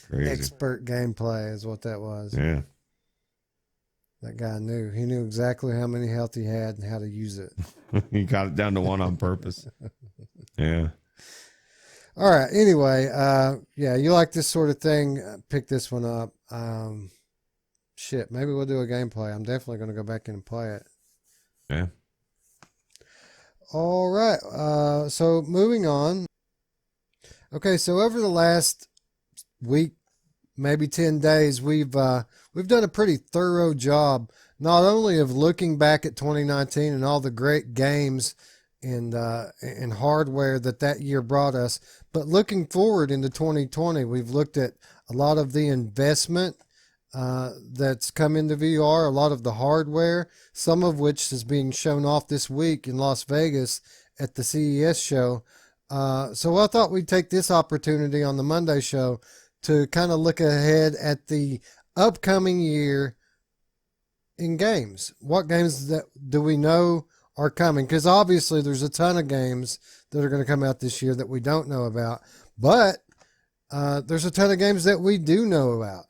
crazy. Expert gameplay is what that was. Yeah, That guy knew. He knew exactly how many health he had and how to use it. he got it down to one on purpose. Yeah. All right. Anyway, yeah, you like this sort of thing? Pick this one up. Shit, maybe we'll do a gameplay. I'm definitely going to go back in and play it. Yeah. All right. So moving on. Okay, so over the last week, maybe 10 days, we've done a pretty thorough job, not only of looking back at 2019 and all the great games and hardware that year brought us, but looking forward into 2020. We've looked at a lot of the investment that's come into VR, a lot of the hardware, some of which is being shown off this week in Las Vegas at the CES show. So I thought we'd take this opportunity on the Monday show to kind of look ahead at the upcoming year in games. What games do we know are coming? Because obviously there's a ton of games that are going to come out this year that we don't know about, but there's a ton of games that we do know about.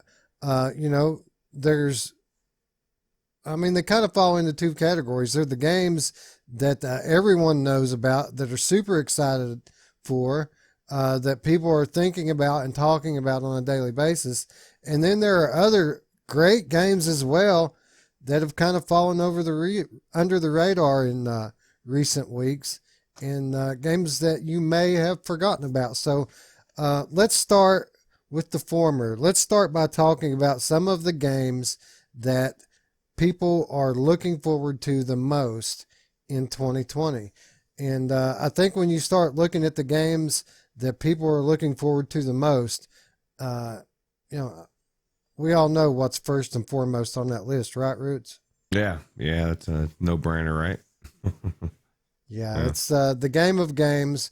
They kind of fall into two categories. They're the games that everyone knows about, that are super excited for, that people are thinking about and talking about on a daily basis. And then there are other great games as well that have kind of fallen under the radar in recent weeks, and games that you may have forgotten about. So let's start with the former. Let's start by talking about some of the games that people are looking forward to the most in 2020. And I think when you start looking at the games that people are looking forward to the most, we all know what's first and foremost on that list, right, Ruuts? Yeah. That's a no-brainer, right? Yeah, it's the game of games.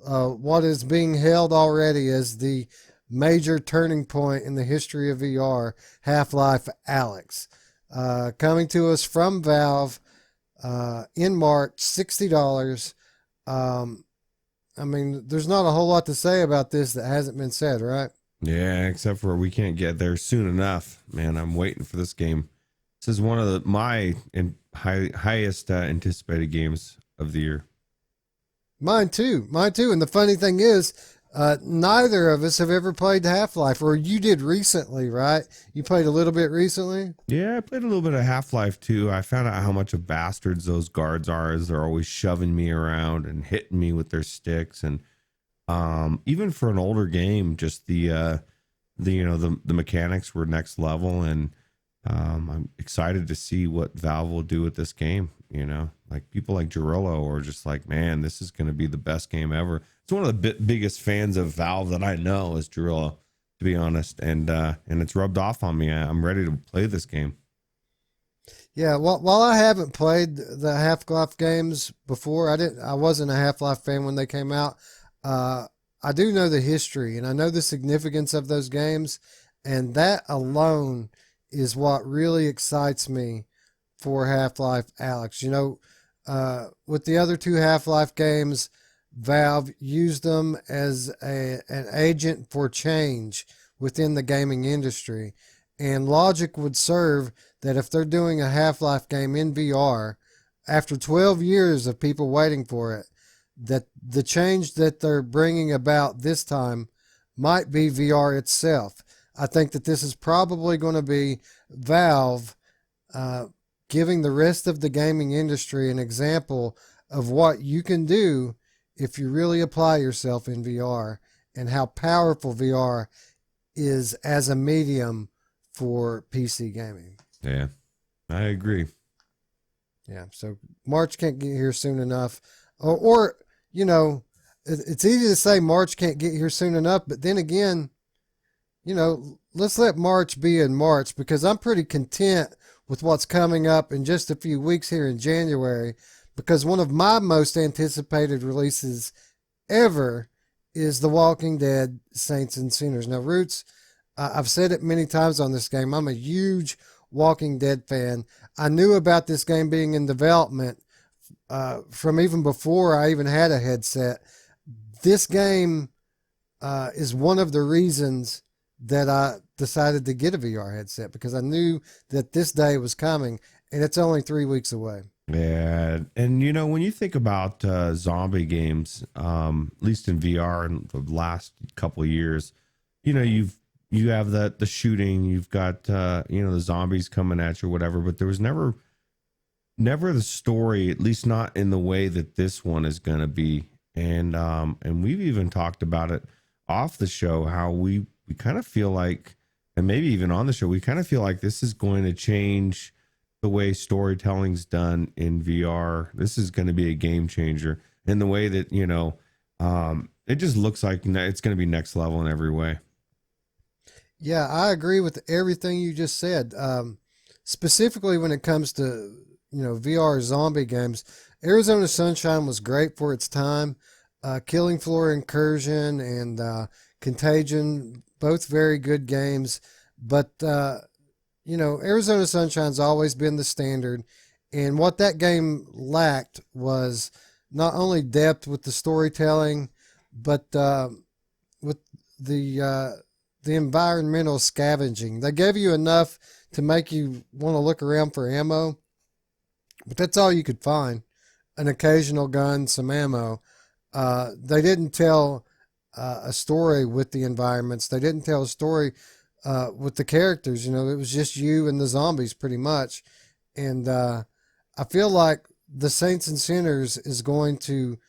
What is being held already as the major turning point in the history of VR, Half-Life Alyx. Coming to us from Valve in March, $60. There's not a whole lot to say about this that hasn't been said, right? Yeah, except for we can't get there soon enough. Man, I'm waiting for this game. This is one of my highest anticipated games of the year. Mine too. And the funny thing is, Neither of us have ever played Half-Life, or you did recently, right? You played a little bit recently? Yeah, I played a little bit of Half-Life 2. I found out how much of bastards those guards are, as they're always shoving me around and hitting me with their sticks. And even for an older game, just the mechanics were next level. And I'm excited to see what Valve will do with this game. Like people like Gerillo are just like, man, this is going to be the best game ever. It's one of the biggest fans of Valve that I know is Gerillo, to be honest, and it's rubbed off on me. I'm ready to play this game. Yeah, while I haven't played the Half-Life games before, I wasn't a Half-Life fan when they came out. I do know the history and I know the significance of those games, and that alone is what really excites me for Half-Life Alex. With the other two Half-Life games, Valve used them as an agent for change within the gaming industry. And logic would serve that if they're doing a Half-Life game in VR, after 12 years of people waiting for it, that the change that they're bringing about this time might be VR itself. I think that this is probably going to be Valve giving the rest of the gaming industry an example of what you can do if you really apply yourself in VR, and how powerful VR is as a medium for PC gaming. Yeah, I agree. Yeah, so March can't get here soon enough. Or it's easy to say March can't get here soon enough, but then again, let's let March be in March, because I'm pretty content with what's coming up in just a few weeks here in January, because one of my most anticipated releases ever is The Walking Dead Saints and Sinners. Now, Ruuts, I've said it many times on this game, I'm a huge Walking Dead fan. I knew about this game being in development from even before I even had a headset. This game is one of the reasons that I decided to get a VR headset, because I knew that this day was coming, and it's only 3 weeks away. Yeah, and when you think about zombie games, at least in VR in the last couple of years, you have the shooting, you've got the zombies coming at you or whatever, but there was never the story, at least not in the way that this one is going to be. And we've even talked about it off the show, how we kind of feel like, and maybe even on the show, we kind of feel like this is going to change the way storytelling's done in VR. This is going to be a game changer in the way that, it just looks like it's going to be next level in every way. Yeah, I agree with everything you just said. Specifically when it comes to, VR zombie games, Arizona Sunshine was great for its time. Killing Floor Incursion and Contagion, both very good games. But, Arizona Sunshine's always been the standard. And what that game lacked was not only depth with the storytelling, but with the environmental scavenging. They gave you enough to make you want to look around for ammo, but that's all you could find. An occasional gun, some ammo. They didn't tell a story with the environments. They didn't tell a story with the characters. It was just you and the zombies pretty much. And I feel like the Saints and Sinners is going to,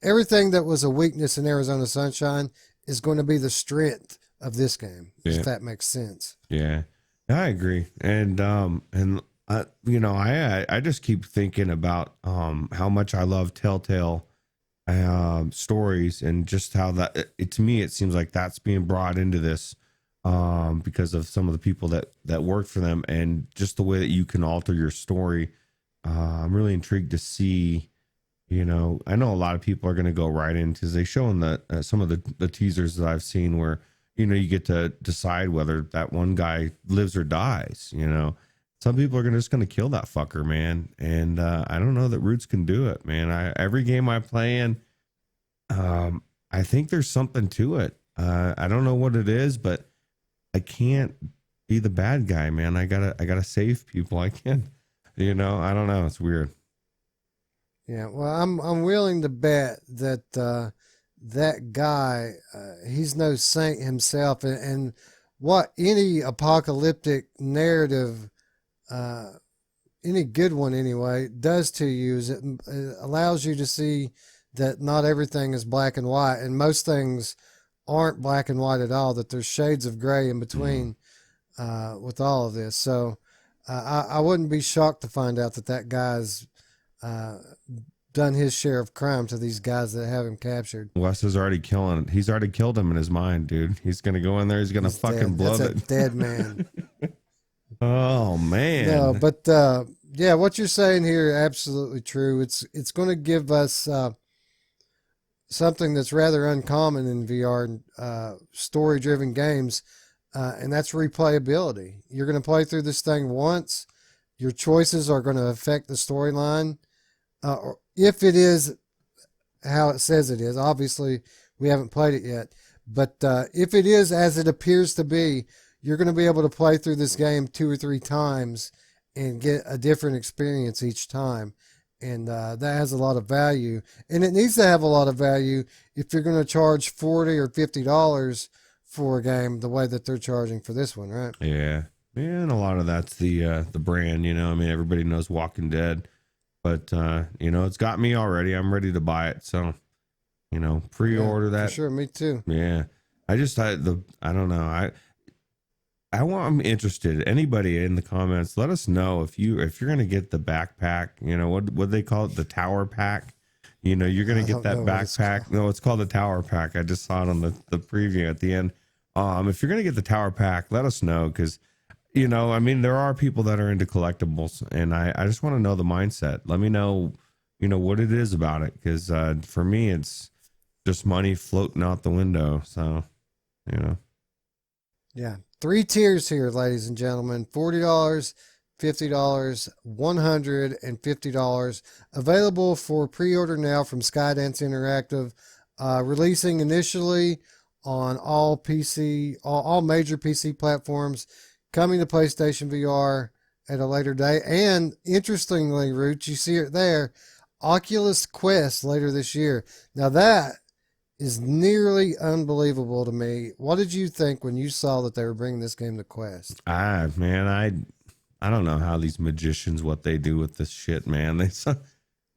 everything that was a weakness in Arizona Sunshine is going to be the strength of this game, if that makes sense. Yeah, I agree. And I just keep thinking about how much I love Telltale stories, and just how that to me it seems like that's being brought into this because of some of the people that work for them, and just the way that you can alter your story. I'm really intrigued to see. I know a lot of people are going to go right in, because they show in some of the teasers that I've seen where you get to decide whether that one guy lives or dies. Some people are just going to kill that fucker, man. And I don't know that Ruuts can do it, man. Every game I play in, I think there's something to it. I don't know what it is, but I can't be the bad guy, man. I gotta save people. I can't, I don't know. It's weird. Yeah, well, I'm willing to bet that that guy, he's no saint himself. And what any apocalyptic narrative, uh, any good one anyway, does to you is it allows you to see that not everything is black and white, and most things aren't black and white at all, that there's shades of gray in between with all of this. So I wouldn't be shocked to find out that that guy's uh, done his share of crime to these guys that have him captured. Wes is already killing. He's already killed him in his mind, dude. He's gonna go in there. He's gonna fucking Dead. blow That's it. a dead man. Oh man. No, but yeah, what you're saying here absolutely true. It's going to give us something that's rather uncommon in VR, story-driven games, and that's replayability. You're going to play through this thing once. Your choices are going to affect the storyline, if it is how it says it is. Obviously, we haven't played it yet, but if it is as it appears to be, you're going to be able to play through this game 2 or 3 times and get a different experience each time. And that has a lot of value. And it needs to have a lot of value if you're going to charge $40 or $50 for a game the way that they're charging for this one, right? Yeah. Yeah, and a lot of that's the brand, you know. I mean, everybody knows Walking Dead, but you know, it's got me already. I'm ready to buy it. So, you know, pre-order that. For sure, me too. Yeah. I don't know. I'm interested. Anybody in the comments, let us know if you're gonna get the backpack. You know what they call it, the tower pack. You know, you're gonna get that backpack. No, it's called the tower pack. I just saw it on the preview at the end. If you're gonna get the tower pack, let us know, because you know, I mean, there are people that are into collectibles, and I just want to know the mindset. Let me know, you know, what it is about it, because for me, it's just money floating out the window. So, you know. Yeah. 3 tiers here, ladies and gentlemen. $40, $50, $150. Available for pre-order now from Skydance Interactive. Releasing initially on all major PC platforms. Coming to PlayStation VR at a later date. And interestingly, Ruuts, you see it there, Oculus Quest later this year. Now that is nearly unbelievable to me. What did you think when you saw that they were bringing this game to Quest? Man, I don't know how these magicians, what they do with this shit, man.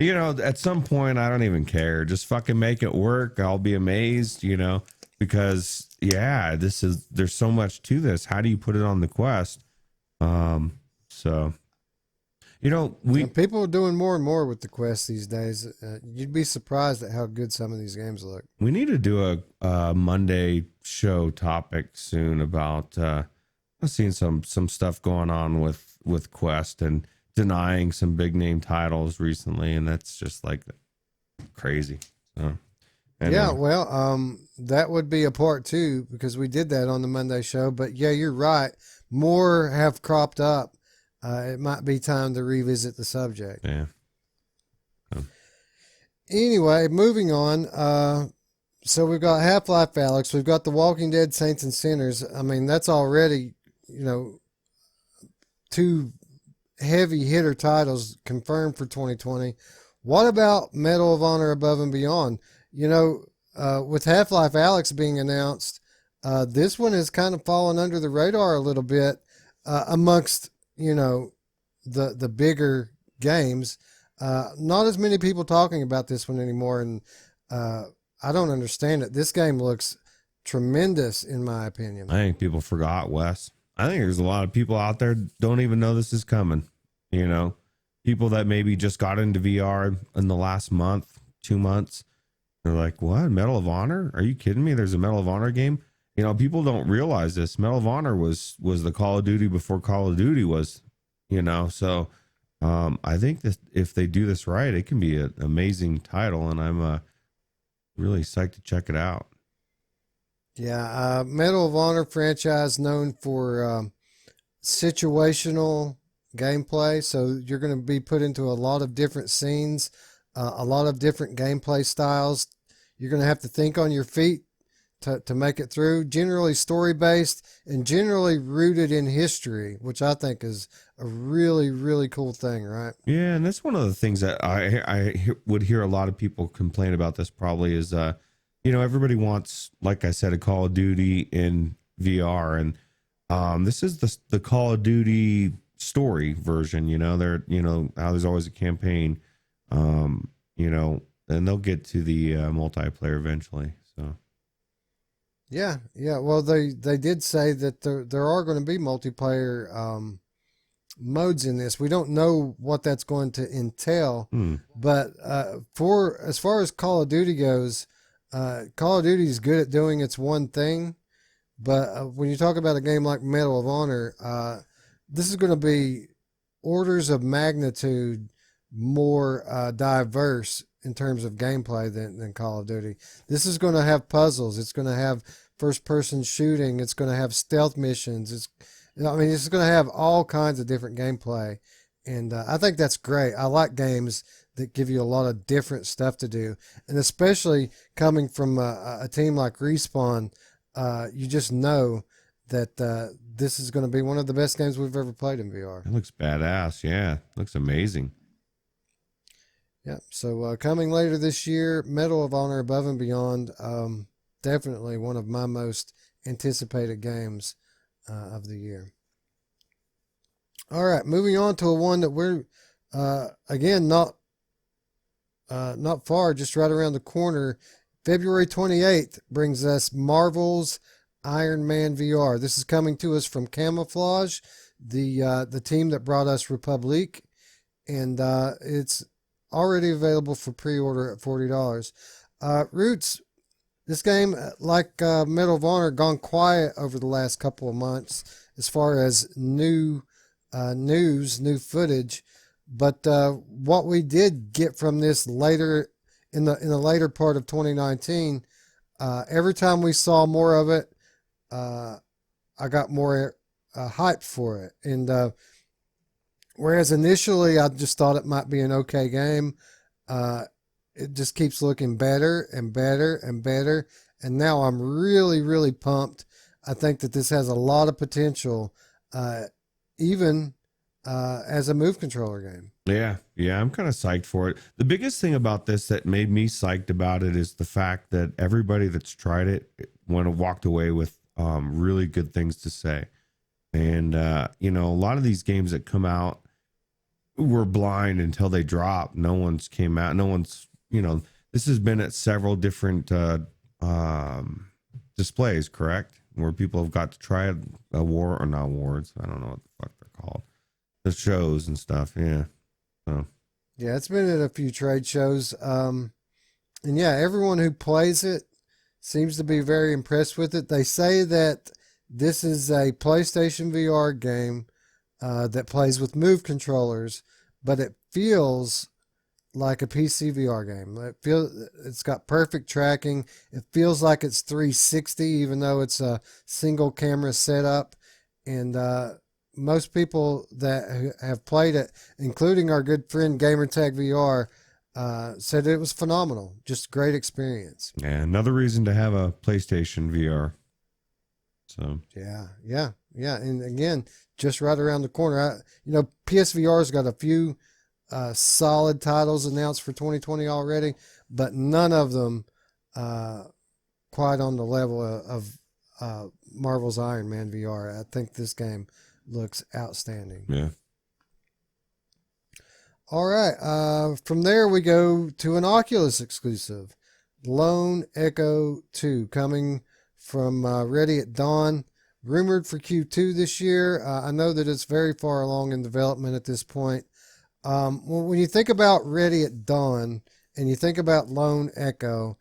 You know, at some point, I don't even care. Just fucking make it work. I'll be amazed, you know, because yeah, there's so much to this. How do you put it on the Quest? So, you know, people are doing more and more with the Quest these days. You'd be surprised at how good some of these games look. We need to do a Monday show topic soon about I've seen some stuff going on with Quest and denying some big name titles recently, and that's just like crazy. So anyway. Yeah, well, that would be a part 2 because we did that on the Monday show. But yeah, you're right. More have cropped up. It might be time to revisit the subject. Yeah. Anyway, moving on. So we've got Half-Life Alyx. We've got The Walking Dead Saints and Sinners. I mean, that's already, you know, 2 heavy hitter titles confirmed for 2020. What about Medal of Honor Above and Beyond? You know, with Half-Life Alyx being announced, this one has kind of fallen under the radar a little bit amongst, you know, the bigger games. Not as many people talking about this one anymore, and I don't understand it. This game looks tremendous, in my opinion. I think people forgot, Wes. I think there's a lot of people out there don't even know this is coming. You know, people that maybe just got into VR in the last month, 2 months. They're like, what? Medal of Honor? Are you kidding me? There's a Medal of Honor game? You know, people don't realize this. Medal of Honor was the Call of Duty before Call of Duty was, you know. So I think that if they do this right, it can be an amazing title, and I'm really psyched to check it out. Yeah, Medal of Honor franchise known for situational gameplay. So you're going to be put into a lot of different scenes, a lot of different gameplay styles. You're going to have to think on your feet to make it through. Generally story based and generally rooted in history, which I think is a really, really cool thing, right? Yeah, and that's one of the things that I would hear a lot of people complain about this probably is, you everybody wants, like I said, a Call of Duty in VR, and this is the Call of Duty story version. How there's always a campaign, and they'll get to the multiplayer eventually. So Yeah, yeah. Well, they did say that there are going to be multiplayer modes in this. We don't know what that's going to entail, but for as far as Call of Duty goes, Call of Duty is good at doing its one thing. But when you talk about a game like Medal of Honor, this is going to be orders of magnitude more diverse in terms of gameplay than Call of Duty. This is going to have puzzles. It's going to have first-person shooting. It's going to have stealth missions. It's going to have all kinds of different gameplay, and I think that's great. I like games that give you a lot of different stuff to do, and especially coming from a team like Respawn, you just know that this is going to be one of the best games we've ever played in VR. It looks badass. Yeah, looks amazing. Yeah. So coming later this year, Medal of Honor Above and Beyond, definitely one of my most anticipated games of the year. All right, moving on to a one that we're again not far, just right around the corner. February 28th brings us Marvel's Iron Man VR. This is coming to us from Camouflage, the team that brought us Republique, and it's already available for pre-order at $40. Ruuts, this game, like Medal of Honor, gone quiet over the last couple of months as far as new news, new footage. But what we did get from this later in the later part of 2019, every time we saw more of it, I got more hyped for it. And whereas initially I just thought it might be an okay game, it just keeps looking better and better and better. And now I'm really, really pumped. I think that this has a lot of potential, even as a move controller game. Yeah, I'm kind of psyched for it. The biggest thing about this that made me psyched about it is the fact that everybody that's tried it walked away with really good things to say. And a lot of these games that come out were blind until they drop. No one's came out. No one's, this has been at several different displays, correct? Where people have got to try it, not awards. I don't know what the fuck they're called. The shows and stuff. Yeah. So. Yeah, it's been at a few trade shows. And yeah, everyone who plays it seems to be very impressed with it. They say that this is a PlayStation VR game that plays with move controllers, but it feels like a PC VR game. It's got perfect tracking. It feels like it's 360, even though it's a single camera setup. And most people that have played it, including our good friend Gamertag VR, said it was phenomenal. Just great experience. Yeah, another reason to have a PlayStation VR. So yeah. And again, just right around the corner. PSVR's got a few solid titles announced for 2020 already, but none of them quite on the level of Marvel's Iron Man VR. I think this game looks outstanding. Yeah. All right. From there, we go to an Oculus exclusive, Lone Echo 2, coming from Ready at Dawn, rumored for Q2 this year. I know that it's very far along in development at this point. When you think about Ready at Dawn and you think about Lone Echo,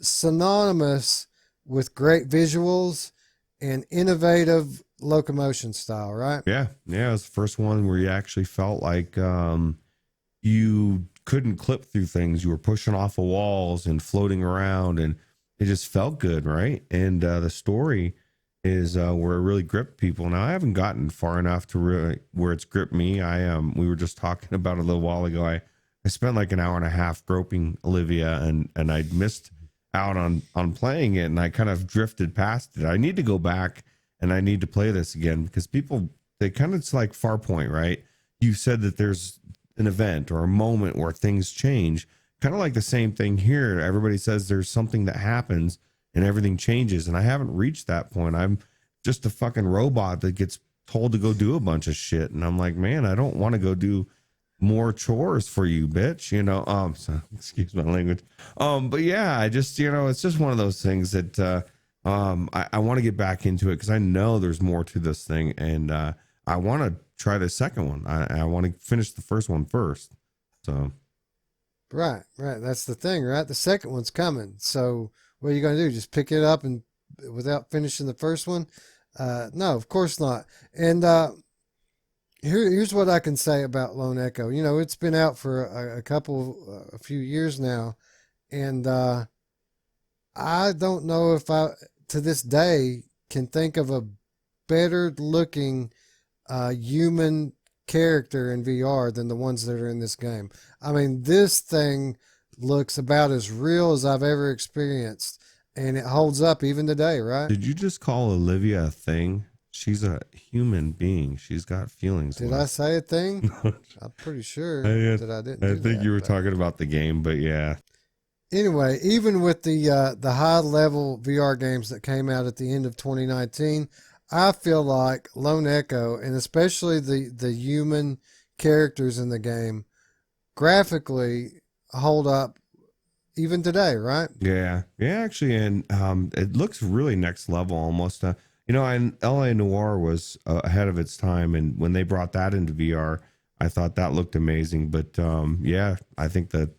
synonymous with great visuals and innovative locomotion style, right? Yeah. It was the first one where you actually felt like you couldn't clip through things. You were pushing off of walls and floating around, and it just felt good, right? And the story is where it really gripped people. Now, I haven't gotten far enough to really where it's gripped me. We were just talking about it a little while ago. I spent like an hour and a half groping Olivia, and I missed out on playing it, and I kind of drifted past it. I need to go back and I need to play this again, because it's like Farpoint, right? You said that there's an event or a moment where things change. kind of like the same thing here. Everybody says there's something that happens and everything changes, and I haven't reached that point. I'm just a fucking robot that gets told to go do a bunch of shit, and I'm like, man, I don't want to go do more chores for you, bitch. You know, so, excuse my language. But yeah, I just, you know, it's just one of those things that I want to get back into it because I know there's more to this thing, and I want to try the second one. I want to finish the first one first. So Right, right. That's the thing, right? The second one's coming. So what are you going to do? Just pick it up and without finishing the first one? No, of course not. And here's what I can say about Lone Echo. You know, it's been out for a few years now, and I don't know if I, to this day, can think of a better looking human character in VR than the ones that are in this game. I mean, this thing looks about as real as I've ever experienced, and it holds up even today, right? did you just call Olivia a thing? She's a human being. She's got feelings. Did I say a thing? I'm pretty sure that I didn't. I do think that, you were but talking about the game, but yeah. anyway, even with the high level VR games that came out at the end of 2019, I feel like Lone Echo, and especially the human characters in the game, graphically hold up even today, right? Yeah, yeah, actually, and it looks really next level almost. You know, and LA Noir was ahead of its time, and when they brought that into VR, I thought that looked amazing. But yeah, I think that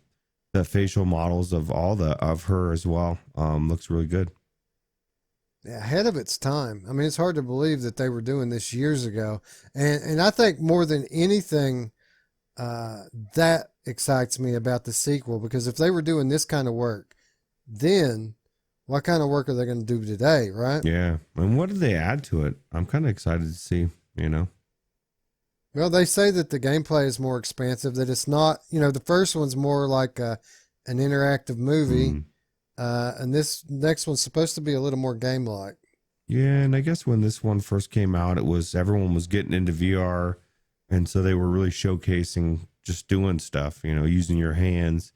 the facial models of of her as well looks really good. Ahead of its time. I mean, it's hard to believe that they were doing this years ago, and I think more than anything, that excites me about the sequel, because if they were doing this kind of work, then what kind of work are they going to do today, right? Yeah, and what did they add to it? I'm kind of excited to see. You know. Well, they say that the gameplay is more expansive, that it's not, you know, the first one's more like an interactive movie, Mm. and this next one's supposed to be a little more game-like. Yeah, and I guess when this one first came out, it was everyone was getting into VR, and so they were really showcasing just doing stuff, you know, using your hands.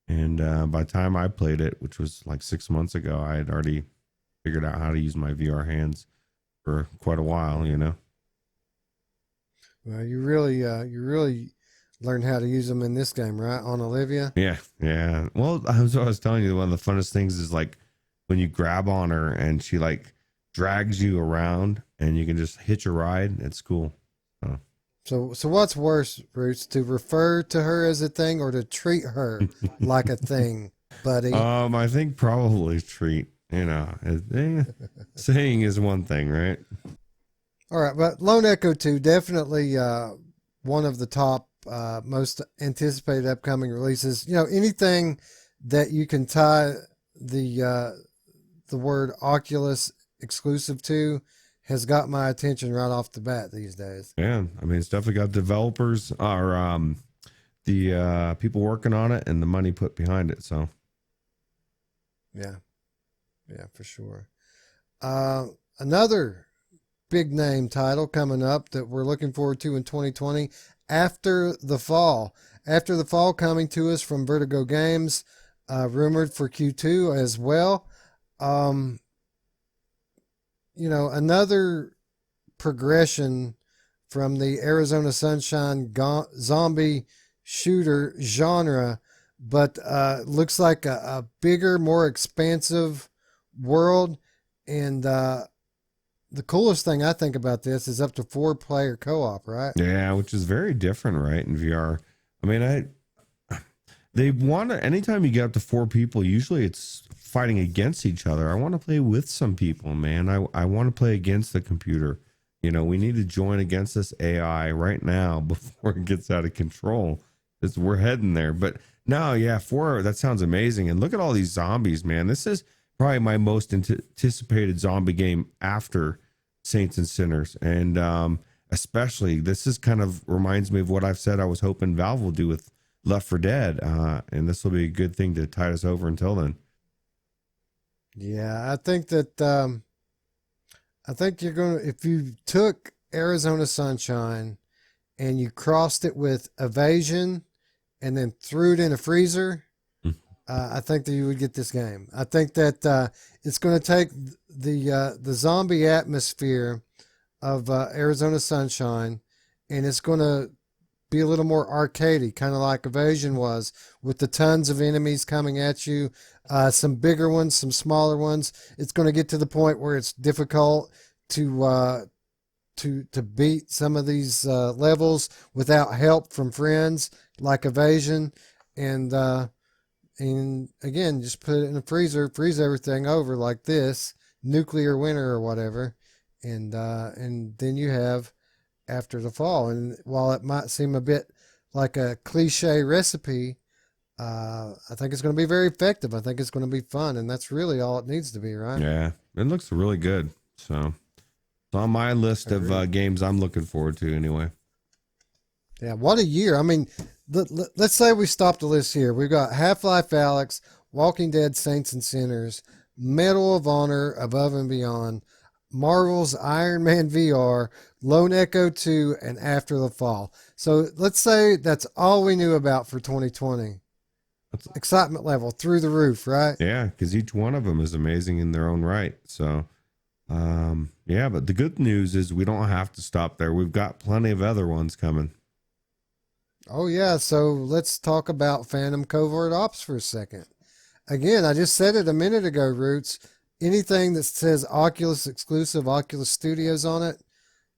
And by the time I played it, which was like 6 months ago, I had already figured out how to use my VR hands for quite a while, you know. Well, you really learned how to use them in this game, right? On Olivia. Yeah, yeah. Well, I was telling you, one of the funnest things is like when you grab on her and she like drags you around and you can just hitch a ride. It's cool. So what's worse, Roots, to refer to her as a thing or to treat her like a thing, buddy? I think probably treat. You know, saying is one thing, right? All right, but Lone Echo 2, definitely one of the top most anticipated upcoming releases. You know, anything that you can tie the word Oculus exclusive to has got my attention right off the bat these days. Yeah, I mean, it's definitely got developers or the people working on it and the money put behind it. So Yeah, for sure. Another big name title coming up that we're looking forward to in 2020, After the Fall. After the Fall coming to us from Vertigo Games, rumored for Q2 as well. You know, another progression from the Arizona Sunshine zombie shooter genre, but looks like a bigger, more expansive world. And the coolest thing I think about this is up to 4-player co-op, right? yeah, which is very different, right? In VR. I mean, they want to, anytime you get up to 4 people, usually it's fighting against each other. I want to play with some people, man. I want to play against the computer. You know, we need to join against this AI right now before it gets out of control. We're heading there. But no, yeah, 4, that sounds amazing. And look at all these zombies, man. This is probably my most anticipated zombie game after Saints and Sinners. And especially, this is kind of reminds me of what I've said I was hoping Valve will do with Left 4 Dead. And this will be a good thing to tide us over until then. Yeah, I think that I think you're going to, if you took Arizona Sunshine and you crossed it with Evasion and then threw it in a freezer, I think that you would get this game. I think that it's going to take the zombie atmosphere of Arizona Sunshine, and it's going to be a little more arcadey, kind of like Evasion was, with the tons of enemies coming at you, some bigger ones, some smaller ones. It's going to get to the point where it's difficult to beat some of these levels without help from friends, like Evasion, and again, just put it in the freezer, freeze everything over like this, nuclear winter or whatever, and then you have After the Fall. And while it might seem a bit like a cliche recipe, I think it's going to be very effective. I think it's going to be fun, and that's really all it needs to be, right? Yeah, it looks really good. So it's on my list of games I'm looking forward to anyway. Yeah, what a year. I mean, let's say we stop the list here. We've got Half-Life Alyx, Walking Dead Saints and Sinners, Medal of Honor Above and Beyond, Marvel's Iron Man VR, Lone Echo 2, and After the Fall. So let's say that's all we knew about for 2020. Excitement level through the roof, right? Yeah, because each one of them is amazing in their own right. So, yeah, but the good news is we don't have to stop there. We've got plenty of other ones coming. Oh, yeah. So let's talk about Phantom Covert Ops for a second. Again, I just said it a minute ago, Ruuts. Anything that says Oculus exclusive, Oculus Studios on it,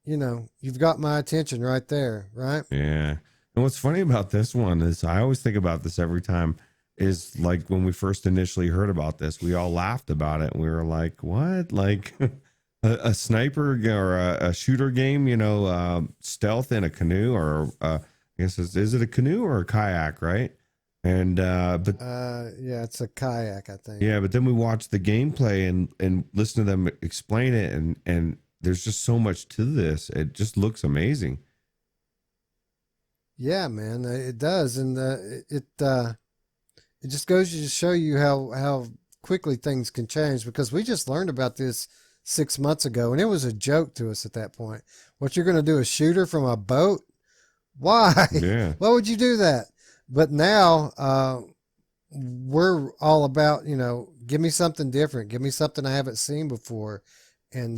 you've got my attention right there, right? Yeah. And what's funny about this one is I always think about this every time is like when we first initially heard about this, we all laughed about it. And we were like, what? Like a sniper or a shooter game, stealth in a canoe or I guess is it a canoe or a kayak, right? And yeah, it's a kayak, I think. Yeah, but then we watched the gameplay and listen to them explain it, and there's just so much to this. It just looks amazing. Yeah, man, it does, and it just goes to show you how quickly things can change, because we just learned about this 6 months ago, and it was a joke to us at that point. What, you're going to do a shooter from a boat? Why? Yeah. Why would you do that? But now we're all about, give me something different. Give me something I haven't seen before. And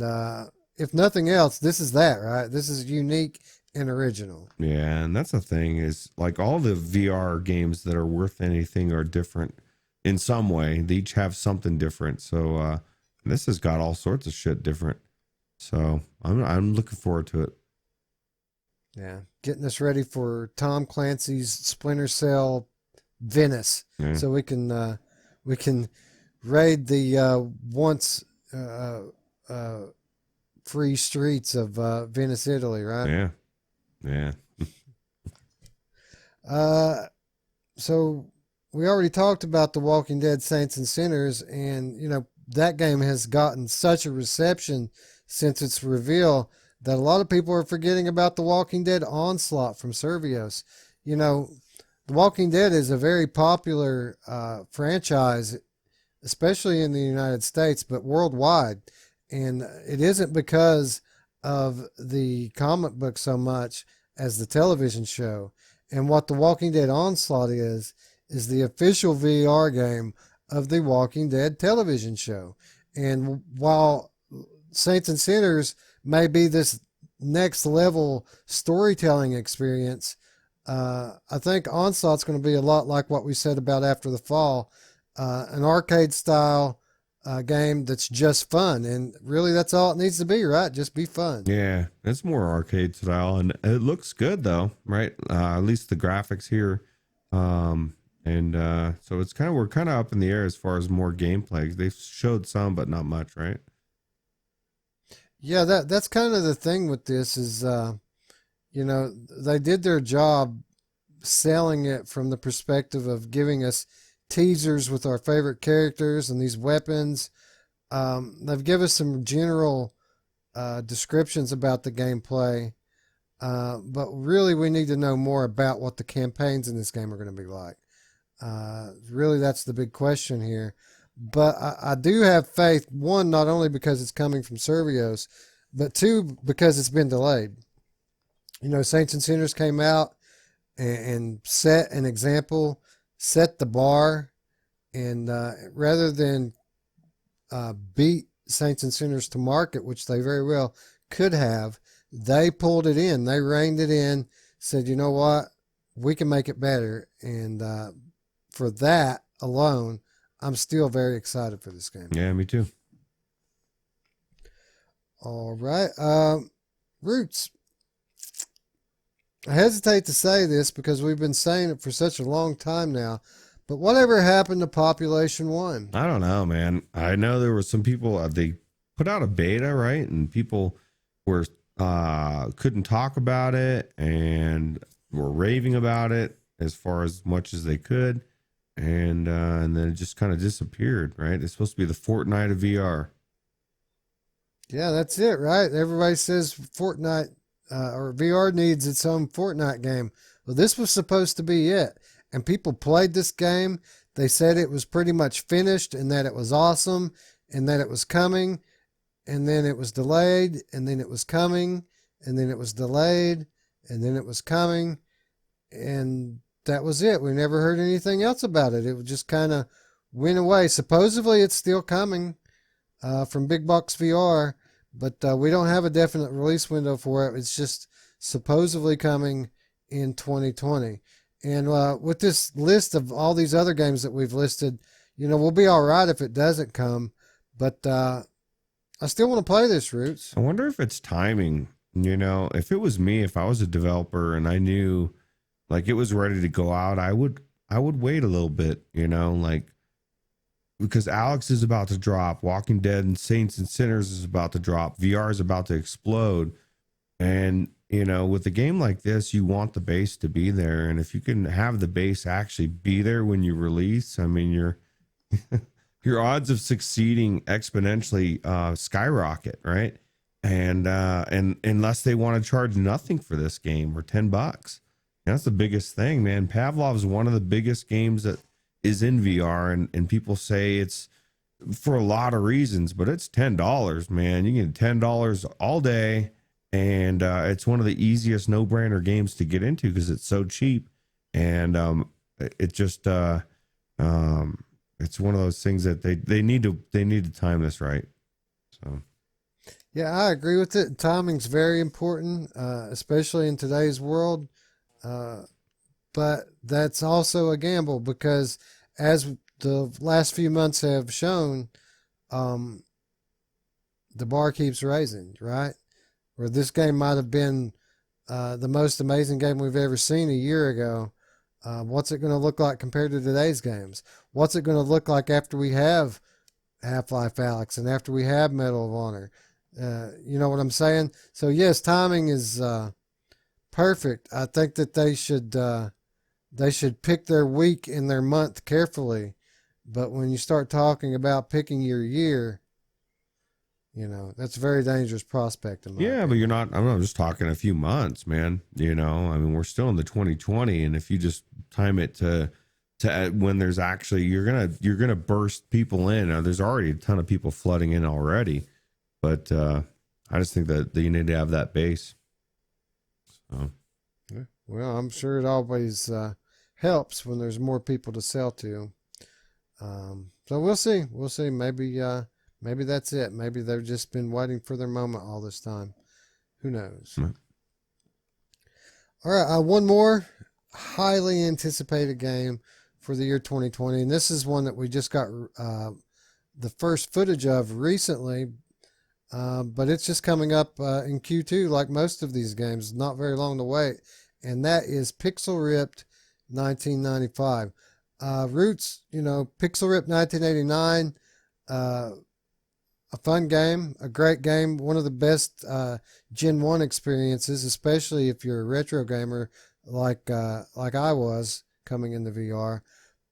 if nothing else, this is that, right? This is unique and original. Yeah, and that's the thing is like all the VR games that are worth anything are different in some way. They each have something different. So this has got all sorts of shit different. So I'm looking forward to it. Yeah, getting us ready for Tom Clancy's Splinter Cell Venice, so we can raid the once free streets of Venice, Italy, right? Yeah. So we already talked about The Walking Dead Saints and Sinners, and that game has gotten such a reception since its reveal that a lot of people are forgetting about The Walking Dead Onslaught from Survios. The Walking Dead is a very popular franchise, especially in the United States, but worldwide. And it isn't because of the comic book so much as the television show. And what The Walking Dead Onslaught is the official VR game of the Walking Dead television show. And while Saints and Sinners may be this next level storytelling experience, I think Onslaught's going to be a lot like what we said about After the Fall, an arcade style game that's just fun, and really that's all it needs to be, right? Just be fun. Yeah, it's more arcade style, and it looks good though, right? At least the graphics here, so we're kind of up in the air as far as more gameplay. They've showed some, but not much, right? Yeah, that's kind of the thing with this is, they did their job selling it from the perspective of giving us teasers with our favorite characters and these weapons. They've given us some general descriptions about the gameplay, but really we need to know more about what the campaigns in this game are going to be like. Really, that's the big question here. But I do have faith, one, not only because it's coming from Survios, but two, because it's been delayed. Saints and Sinners came out and set an example, set the bar, And rather than beat Saints and Sinners to market, which they very well could have, they pulled it in. They reined it in, said, you know what? We can make it better. And for that alone, I'm still very excited for this game. Yeah, me too. All right. Ruuts. I hesitate to say this because we've been saying it for such a long time now, but whatever happened to Population 1? I don't know, man. I know there were some people, they put out a beta, right? And people were couldn't talk about it and were raving about it as far as much as they could. And then it just kind of disappeared, right? It's supposed to be the Fortnite of VR. Yeah, that's it, right? Everybody says Fortnite or VR needs its own Fortnite game. Well, this was supposed to be it. And people played this game. They said it was pretty much finished and that it was awesome and that it was coming. And then it was delayed. And then it was coming. And then it was delayed. And then it was coming. And that was it. We never heard anything else about it. It just kind of went away. Supposedly it's still coming from Big Box VR. But we don't have a definite release window for it. It's just supposedly coming in 2020. And with this list of all these other games that we've listed, you know, we'll be all right if it doesn't come. But I still want to play this, Ruuts. I wonder if it's timing. You know, if it was me, if I was a developer and I knew like it was ready to go out, I would wait a little bit, you know, like because Alex is about to drop, Walking Dead and Saints and Sinners is about to drop, VR is about to explode. And, you know, with a game like this, you want the base to be there. And if you can have the base actually be there when you release, I mean, your odds of succeeding exponentially skyrocket, right? And unless they want to charge nothing for this game or $10. That's the biggest thing, man. Pavlov's one of the biggest games that is in VR, and people say it's for a lot of reasons, but it's $10, man. You get $10 all day, and it's one of the easiest no-brainer games to get into because it's so cheap, and it just it's one of those things that they need to time this right. So yeah, I agree with it. Timing's very important, especially in today's world. But that's also a gamble because as the last few months have shown, the bar keeps raising, right? Where this game might have been the most amazing game we've ever seen a year ago. What's it going to look like compared to today's games? What's it going to look like after we have Half-Life Alyx and after we have Medal of Honor? You know what I'm saying? So yes, timing is perfect. I think that they should pick their week and their month carefully. But when you start talking about picking your year, you know, that's a very dangerous prospect. Yeah, but you're not, I'm not just talking a few months, man. You know, I mean, we're still in the 2020. And if you just time it to when there's actually, you're going to burst people in. Now, there's already a ton of people flooding in already. But I just think that you need to have that base. So. Well, I'm sure it always helps when there's more people to sell to. So we'll see. We'll see. Maybe that's it. Maybe they've just been waiting for their moment all this time. Who knows? Mm-hmm. All right. One more highly anticipated game for the year 2020. And this is one that we just got the first footage of recently. But it's just coming up in Q2 like most of these games. Not very long to wait. And that is Pixel Ripped 1995. Ruuts, you know, Pixel Ripped 1989, a fun game, a great game, one of the best Gen 1 experiences, especially if you're a retro gamer like I was coming into VR.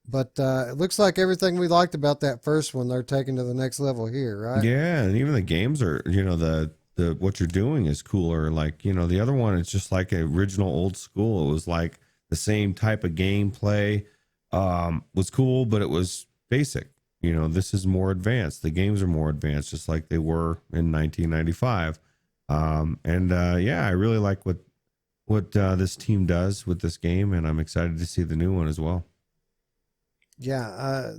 But it looks like everything we liked about that first one, they're taking to the next level here, right? Yeah, and even the games are, you know, the what you're doing is cooler. Like, you know, the other one, it's just like an original old school. It was like the same type of gameplay, was cool, but it was basic. You know, this is more advanced. The games are more advanced, just like they were in 1995. Yeah, I really like what this team does with this game, and I'm excited to see the new one as well. Yeah,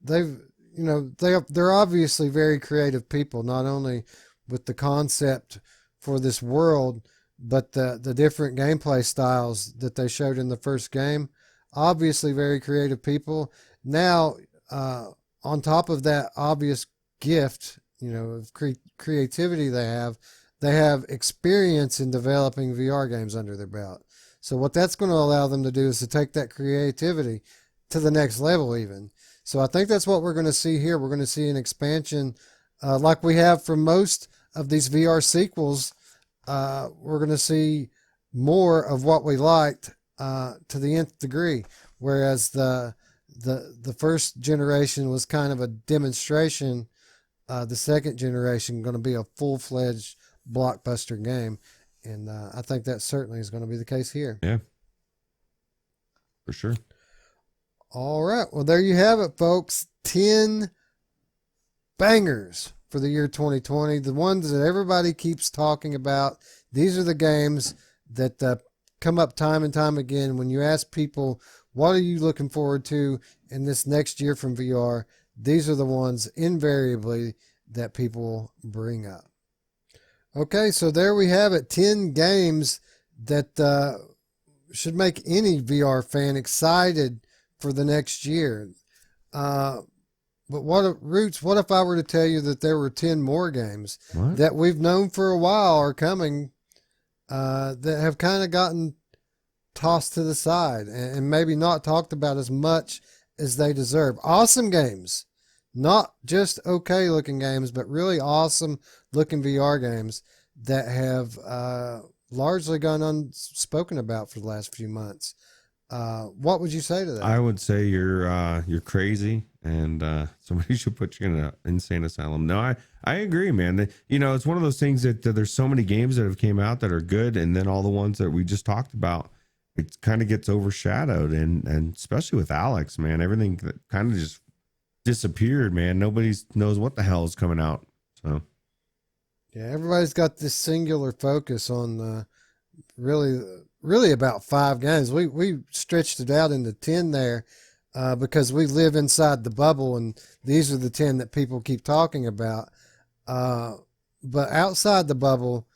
they've they're obviously very creative people, not only with the concept for this world, but the different gameplay styles that they showed in the first game. Obviously, very creative people. Now, on top of that obvious gift, of creativity they have experience in developing VR games under their belt. So what that's going to allow them to do is to take that creativity to the next level, even. So I think that's what we're going to see here. We're going to see an expansion, like we have for most of these VR sequels. We're going to see more of what we liked to the nth degree, whereas the first generation was kind of a demonstration. The second generation going to be a full-fledged blockbuster game, and I think that certainly is going to be the case here. Yeah, for sure. All right, well, there you have it, folks. 10 bangers for the year 2020, the ones that everybody keeps talking about. These are the games that come up time and time again when you ask people, what are you looking forward to in this next year from VR? These are the ones invariably that people bring up. Okay, so there we have it. 10 games that should make any VR fan excited for the next year. But Ruuts, what if I were to tell you that there were 10 more games that we've known for a while are coming that have kind of gotten tossed to the side and maybe not talked about as much as they deserve? Awesome games. Not just okay looking games, but really awesome looking VR games that have largely gone unspoken about for the last few months. What would you say to that? I would say you're crazy, and somebody should put you in an insane asylum. No, I agree, man. It's one of those things that there's so many games that have came out that are good, and then all the ones that we just talked about, it kind of gets overshadowed, and especially with Alex, man, everything that kind of just disappeared, man. Nobody knows what the hell is coming out. So yeah, everybody's got this singular focus on really about 5 games. We stretched it out into 10 there because we live inside the bubble, and these are the 10 that people keep talking about. But outside the bubble,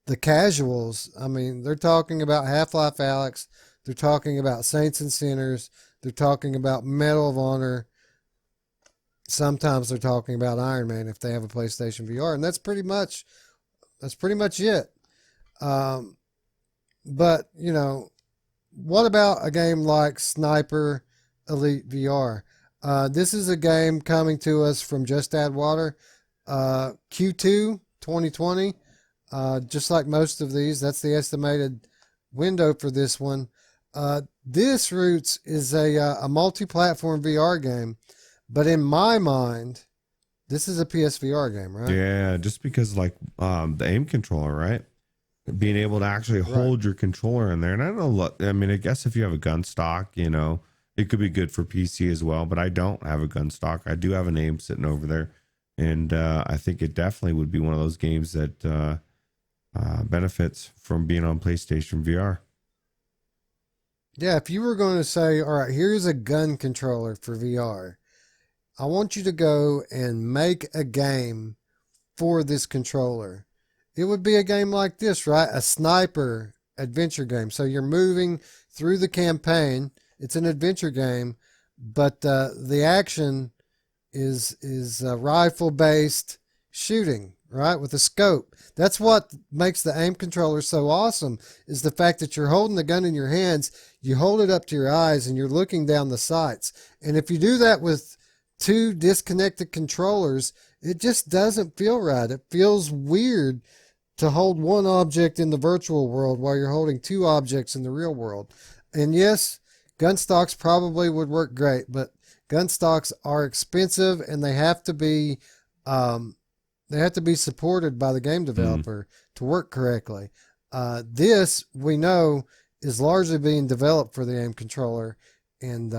the casuals, I mean, they're talking about Half-Life Alyx, they're talking about Saints and Sinners, they're talking about Medal of Honor. Sometimes they're talking about Iron Man if they have a PlayStation VR, and that's pretty much it. But what about a game like Sniper Elite VR? This is a game coming to us from Just Add Water, Q2 2020. Just like most of these, that's the estimated window for this one. This Ruuts is a multi-platform VR game. But in my mind, this is a PSVR game, right? Yeah, just because the aim controller, right? Being able to actually hold your controller in there. And I don't know, I mean, I guess if you have a gun stock, it could be good for PC as well. But I don't have a gun stock. I do have an aim sitting over there. And I think it definitely would be one of those games that benefits from being on PlayStation VR. Yeah, if you were going to say, all right, here's a gun controller for VR, I want you to go and make a game for this controller. It would be a game like this, right? A sniper adventure game. So you're moving through the campaign. It's an adventure game, but the action is rifle-based shooting, right? With a scope. That's what makes the aim controller so awesome, is the fact that you're holding the gun in your hands, you hold it up to your eyes, and you're looking down the sights. And if you do that with 2 disconnected controllers, it just doesn't feel right. It feels weird to hold one object in the virtual world while you're holding 2 objects in the real world. And yes, gun stocks probably would work great, but gun stocks are expensive, and they have to be supported by the game developer to work correctly. This, we know, is largely being developed for the aim controller, and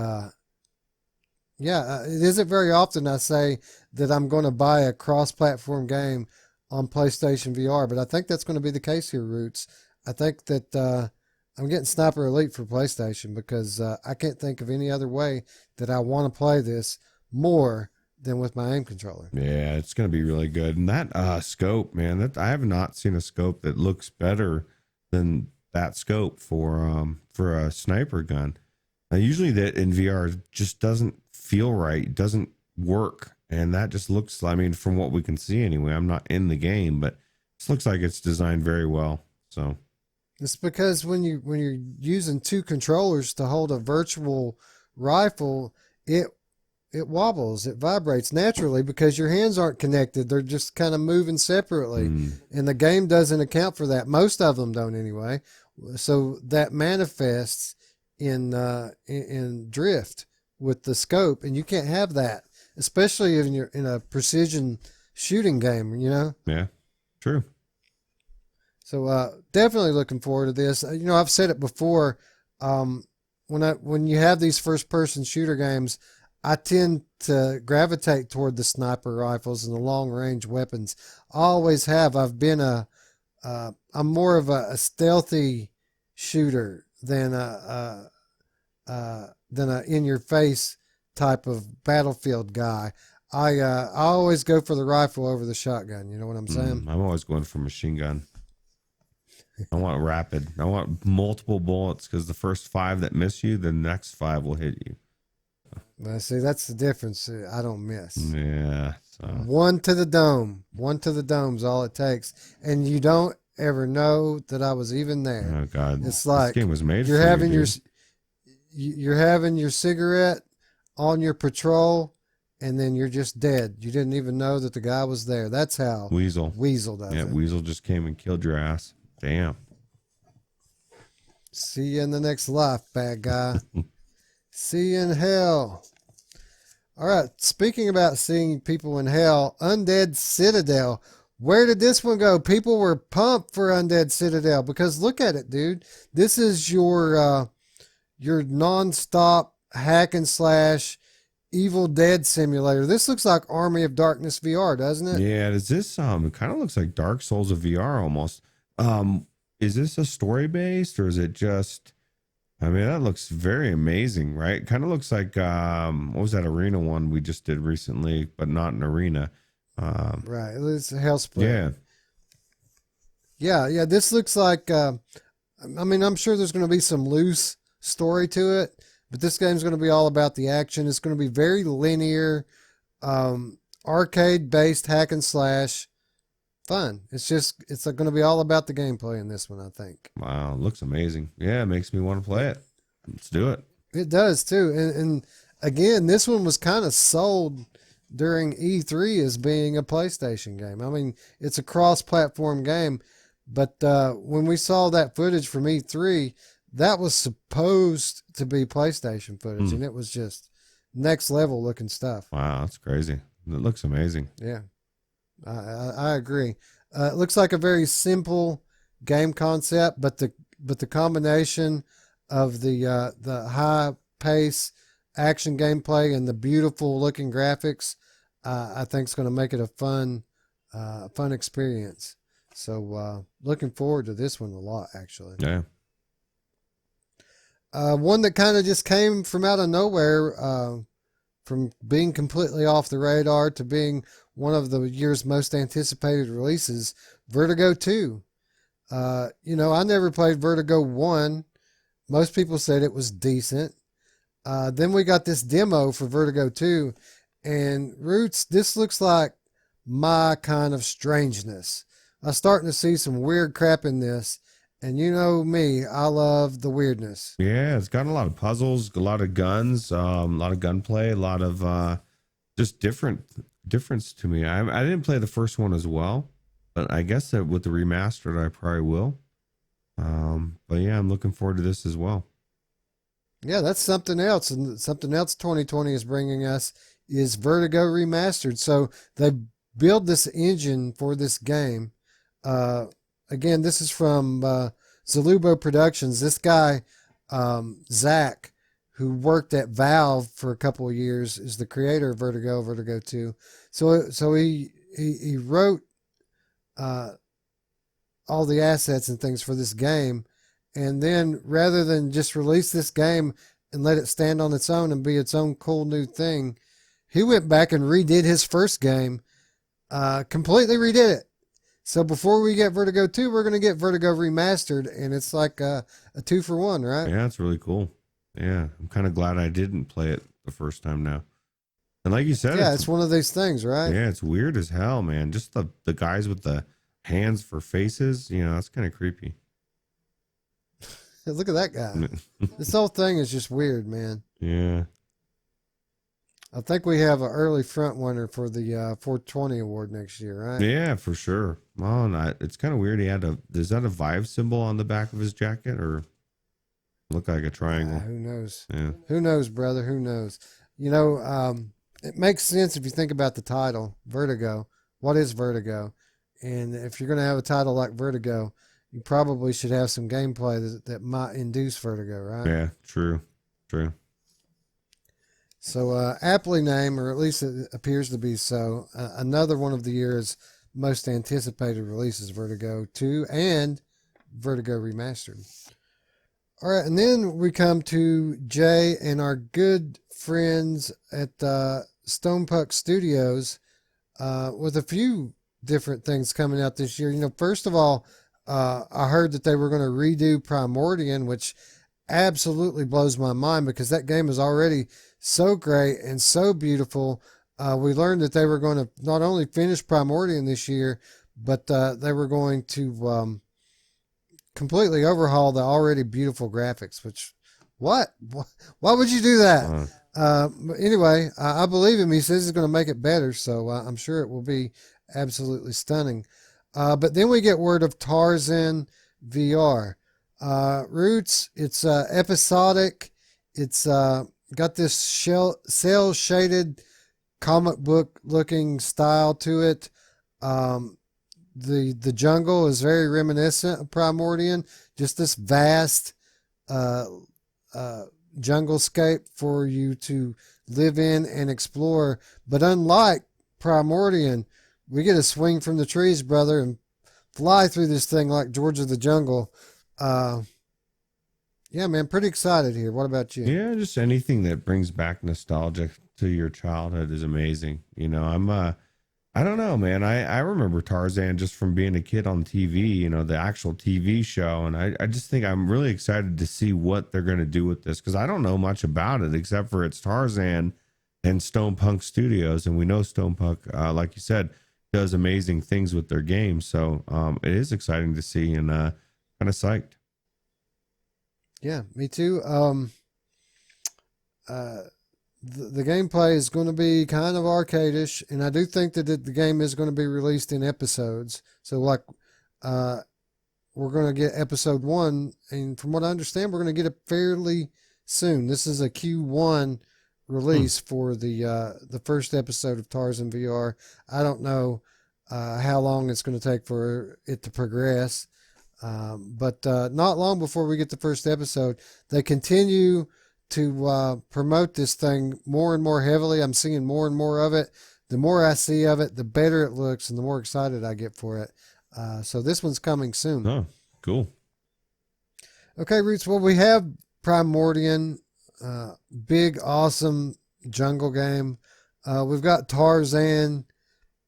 it isn't very often I say that I'm going to buy a cross-platform game on PlayStation VR, but I think that's going to be the case here, Ruuts. I think that I'm getting Sniper Elite for PlayStation because I can't think of any other way that I want to play this more than with my aim controller. Yeah, it's gonna be really good. And that scope, man, that I have not seen a scope that looks better than that scope for a sniper gun. Usually that in VR just doesn't feel right, doesn't work, and that just looks. I mean, from what we can see anyway, I'm not in the game, but this looks like it's designed very well. So it's because when you're using two controllers to hold a virtual rifle, it wobbles, it vibrates naturally because your hands aren't connected. They're just kind of moving separately. And the game doesn't account for that. Most of them don't anyway. So that manifests in drift with the scope, and you can't have that, especially if you're in a precision shooting game, you know? Yeah, true. So definitely looking forward to this. You know, I've said it before. When you have these first person shooter games, I tend to gravitate toward the sniper rifles and the long range weapons. I always have. I'm more of a stealthy shooter than a in your face type of battlefield guy. I always go for the rifle over the shotgun. You know what I'm saying? I'm always going for machine gun. I want rapid. I want multiple bullets because the first 5 that miss you, the next 5 will hit you. Well, see, that's the difference. I don't miss. Yeah. So. One to the dome. One to the dome's all it takes. And you don't ever know that I was even there. Oh God. It's like this game was made you're for having you, you're having your cigarette on your patrol, and then you're just dead. You didn't even know that the guy was there. That's how Weasel does it. Yeah, Weasel just came and killed your ass. Damn. See you in the next life, bad guy. See you in hell. All right, speaking about seeing people in hell, Undead Citadel. Where did this one go? People were pumped for Undead Citadel because look at it, dude. This is your non-stop hack and slash Evil Dead simulator. This looks like Army of Darkness VR, doesn't it? Yeah, does this it kind of looks like Dark Souls of VR almost. Is this a story based or is it just I mean, that looks very amazing, right? Kind of looks like what was that arena one we just did recently, but not an arena. Right, it's a Hellsplit. Yeah. This looks like. I mean, I'm sure there's going to be some loose story to it, but this game's going to be all about the action. It's going to be very linear, arcade-based hack and slash. Fun. It's going to be all about the gameplay in this one, I think. Wow, looks amazing. Yeah, it makes me want to play it. Let's do it. It does too. And again, this one was kind of sold during E3 as being a PlayStation game. I mean, it's a cross-platform game, but when we saw that footage from E3, that was supposed to be PlayStation footage, and it was just next level looking stuff. Wow, that's crazy. It looks amazing. Yeah. I agree. It looks like a very simple game concept, but the combination of the high pace action gameplay and the beautiful looking graphics, I think is going to make it a fun experience. So looking forward to this one a lot, actually. Yeah. One that kind of just came from out of nowhere, from being completely off the radar to being one of the year's most anticipated releases, Vertigo 2. I never played Vertigo 1. Most people said it was decent. Then we got this demo for Vertigo 2, and Ruuts, this looks like my kind of strangeness. I'm starting to see some weird crap in this, and you know me, I love the weirdness. Yeah, it's got a lot of puzzles, a lot of guns, a lot of gunplay, a lot of just difference to me. I didn't play the first one as well, but I guess that with the remastered, I probably will. But yeah, I'm looking forward to this as well. Yeah, that's something else, and something else 2020 is bringing us is Vertigo Remastered. So they build this engine for this game. Again, this is from Zalubo Productions. This guy, Zach, who worked at Valve for a couple of years, is the creator of Vertigo 2. So he wrote all the assets and things for this game, and then rather than just release this game and let it stand on its own and be its own cool new thing, he went back and redid his first game, completely redid it. So before we get Vertigo 2, we're going to get Vertigo Remastered, and it's like a 2-for-1, right? Yeah, it's really cool. Yeah, I'm kind of glad I didn't play it the first time now. And like you said, Yeah, it's one of these things, right? Yeah, it's weird as hell, man. Just the guys with the hands for faces, that's kind of creepy. Look at that guy. This whole thing is just weird, man. Yeah. I think we have an early front runner for the 420 award next year, right? Yeah, for sure. Well, it's kind of weird. Is that a Vive symbol on the back of his jacket, or look like a triangle? Who knows? Yeah. Who knows, brother? Who knows? It makes sense if you think about the title, Vertigo. What is Vertigo? And if you're going to have a title like Vertigo, you probably should have some gameplay that might induce vertigo, right? Yeah, true. So aptly named, or at least it appears to be so, another one of the year's most anticipated releases, Vertigo 2 and Vertigo Remastered. All right, and then we come to Jay and our good friends at Stonepuck Studios with a few different things coming out this year. First of all, I heard that they were going to redo Primordial, which absolutely blows my mind because that game is already so great and so beautiful. We learned that they were going to not only finish Primordial this year, but they were going to completely overhaul the already beautiful graphics. Which, why would you do that? But anyway, I believe him. He says he's going to make it better, so I'm sure it will be absolutely stunning. But then we get word of Tarzan VR. Ruuts, it's episodic. It's got this cell shaded comic book looking style to it. The jungle is very reminiscent of Primordial, just this vast junglescape for you to live in and explore. But unlike Primordial, we get to swing from the trees, brother, and fly through this thing like George of the Jungle. Yeah, man, pretty excited here. What about you? Yeah, just anything that brings back nostalgia to your childhood is amazing. I don't know, man. I remember Tarzan just from being a kid on TV, the actual TV show. And I just think I'm really excited to see what they're going to do with this because I don't know much about it except for it's Tarzan and Stonepunk Studios. And we know Stonepunk, like you said, does amazing things with their games. So it is exciting to see and kind of psyched. Yeah, me too. The gameplay is going to be kind of arcadish, and I do think that the game is going to be released in episodes. So, like, we're going to get episode 1, and from what I understand, we're going to get it fairly soon. This is a Q1 release for the first episode of Tarzan VR. I don't know how long it's going to take for it to progress, but not long before we get the first episode, they continue to promote this thing more and more heavily. I'm seeing more and more of it. The more I see of it, the better it looks, and the more excited I get for it. So this one's coming soon. Oh, cool. Okay, Ruuts. Well, we have Primordial, big, awesome jungle game. We've got Tarzan,